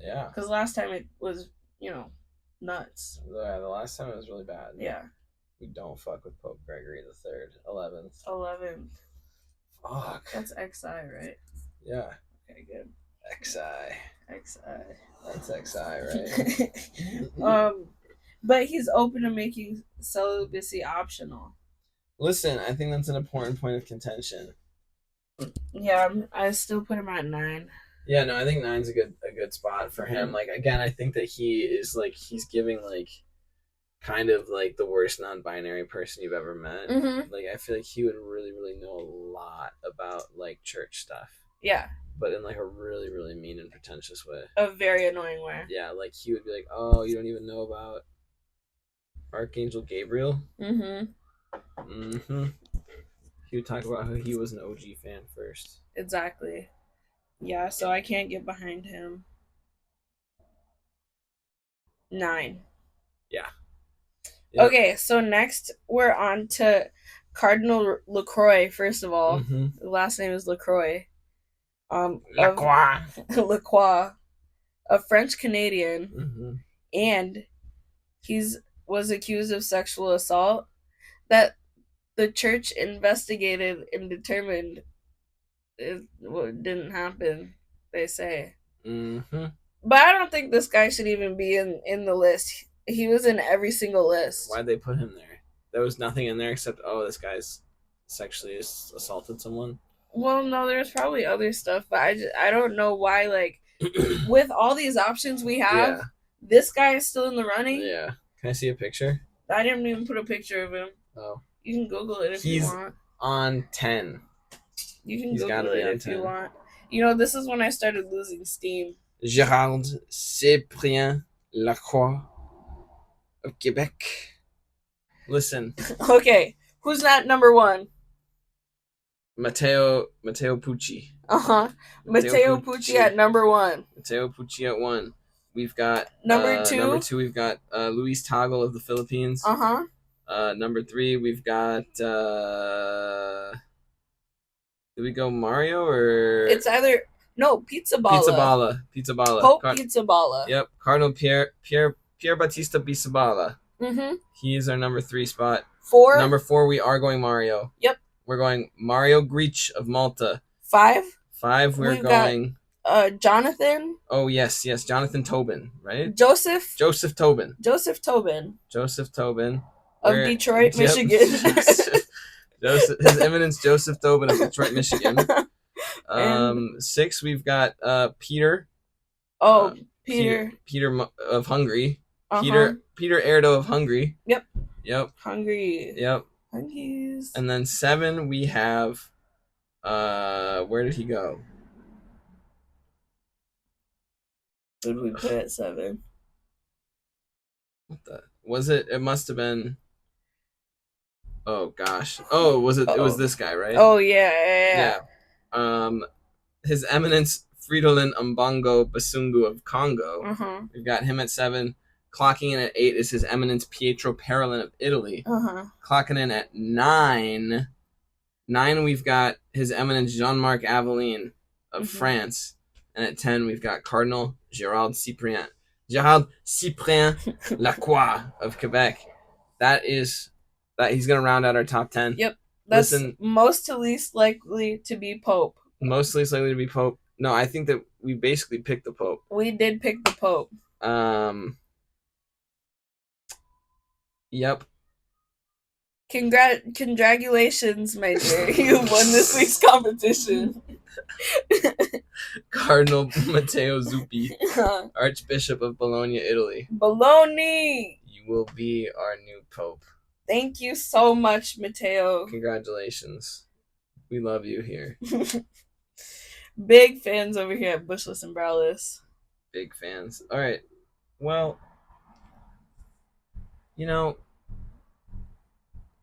Yeah. Because last time it was, nuts. Yeah, the last time it was really bad. Yeah. We don't fuck with Pope Gregory the 3rd, 11th. Fuck. That's XI, right? Yeah. Okay, good. XI. That's XI, right? But he's open to making celibacy optional. Listen, I think that's an important point of contention. Yeah, I still put him at 9. Yeah, no, I think 9's a good spot for him. Like, again, I think that he is, like, he's giving, like, kind of, like, the worst non-binary person you've ever met. Mm-hmm. Like, I feel like he would really, really know a lot about, like, church stuff. Yeah. But in, like, a really, really mean and pretentious way. A very annoying way. Yeah, like, he would be like, oh, you don't even know about Archangel Gabriel? Mm-hmm. He would talk about how he was an OG fan first. Exactly. Yeah, so I can't get behind him. 9. Yeah. Okay, so next we're on to Cardinal Lacroix, first of all. The last name is Lacroix. Lacroix. A French Canadian. And was accused of sexual assault that the church investigated and determined it didn't happen, they say. But I don't think this guy should even be in the list. He was in every single list. Why'd they put him there? There was nothing in there except, this guy's sexually assaulted someone. Well, no, there's probably other stuff, but I don't know why, like, with all these options we have, this guy is still in the running. Yeah. Can I see a picture? I didn't even put a picture of him. Oh, You can Google it if you he's want. on 10. You can He's gotta Google be it on if 10. you want. You know, this is when I started losing steam. Gérald Cyprien Lacroix of Quebec. Listen, Okay, who's not number one? Matteo Pucci. Matteo Pucci at number one. Matteo Pucci at 1. We've got Number two. Number 2, we've got Luis Toggle of the Philippines. Number 3, we've got. Did we go Mario or? It's either Pizza Balla. Pizza Balla. Pope Pizza Balla. Yep, Cardinal Pierre Battista Bisaballa. Mm-hmm. He is our number 3 spot. 4. Number 4, we are going Mario. Yep. We're going Mario Griech of Malta. 5. 5, we're going. Jonathan. Oh yes, Jonathan Tobin, right? Joseph Tobin. Joseph Tobin. Of Detroit, Michigan. His Eminence Joseph Tobin of Detroit, Michigan. 6, we've got Peter. Peter of Hungary. Peter Erdo of Hungary. Yep. Hungary. Yep. Hungies. And then 7, we have. Where did he go? Who did we put at 7? What the was it? It must have been. Oh gosh. Oh, was it? It was this guy, right? Oh yeah. His Eminence Fridolin Mbongo Basungu of Congo. We've got him at 7. Clocking in at 8 is His Eminence Pietro Parolin of Italy. Clocking in at 9. 9, we've got His Eminence Jean-Marc Aveline of France. And at 10, we've got Cardinal Gérald Cyprien Lacroix of Quebec. That he's going to round out our top 10. Yep. That's most to least likely to be Pope. Most least likely to be Pope. No, I think that we basically picked the Pope. We did pick the Pope. Yep. Congratulations, my dear. You won this week's competition. Cardinal Matteo Zuppi, Archbishop of Bologna, Italy. Bologna! You will be our new Pope. Thank you so much, Matteo. Congratulations. We love you here. Big fans over here at Bushless and Browless. Big fans. All right. Well,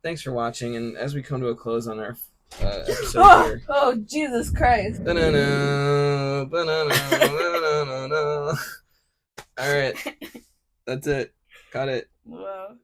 thanks for watching. And as we come to a close on our episode here. Oh, Jesus Christ. All right. That's it. Got it. Wow.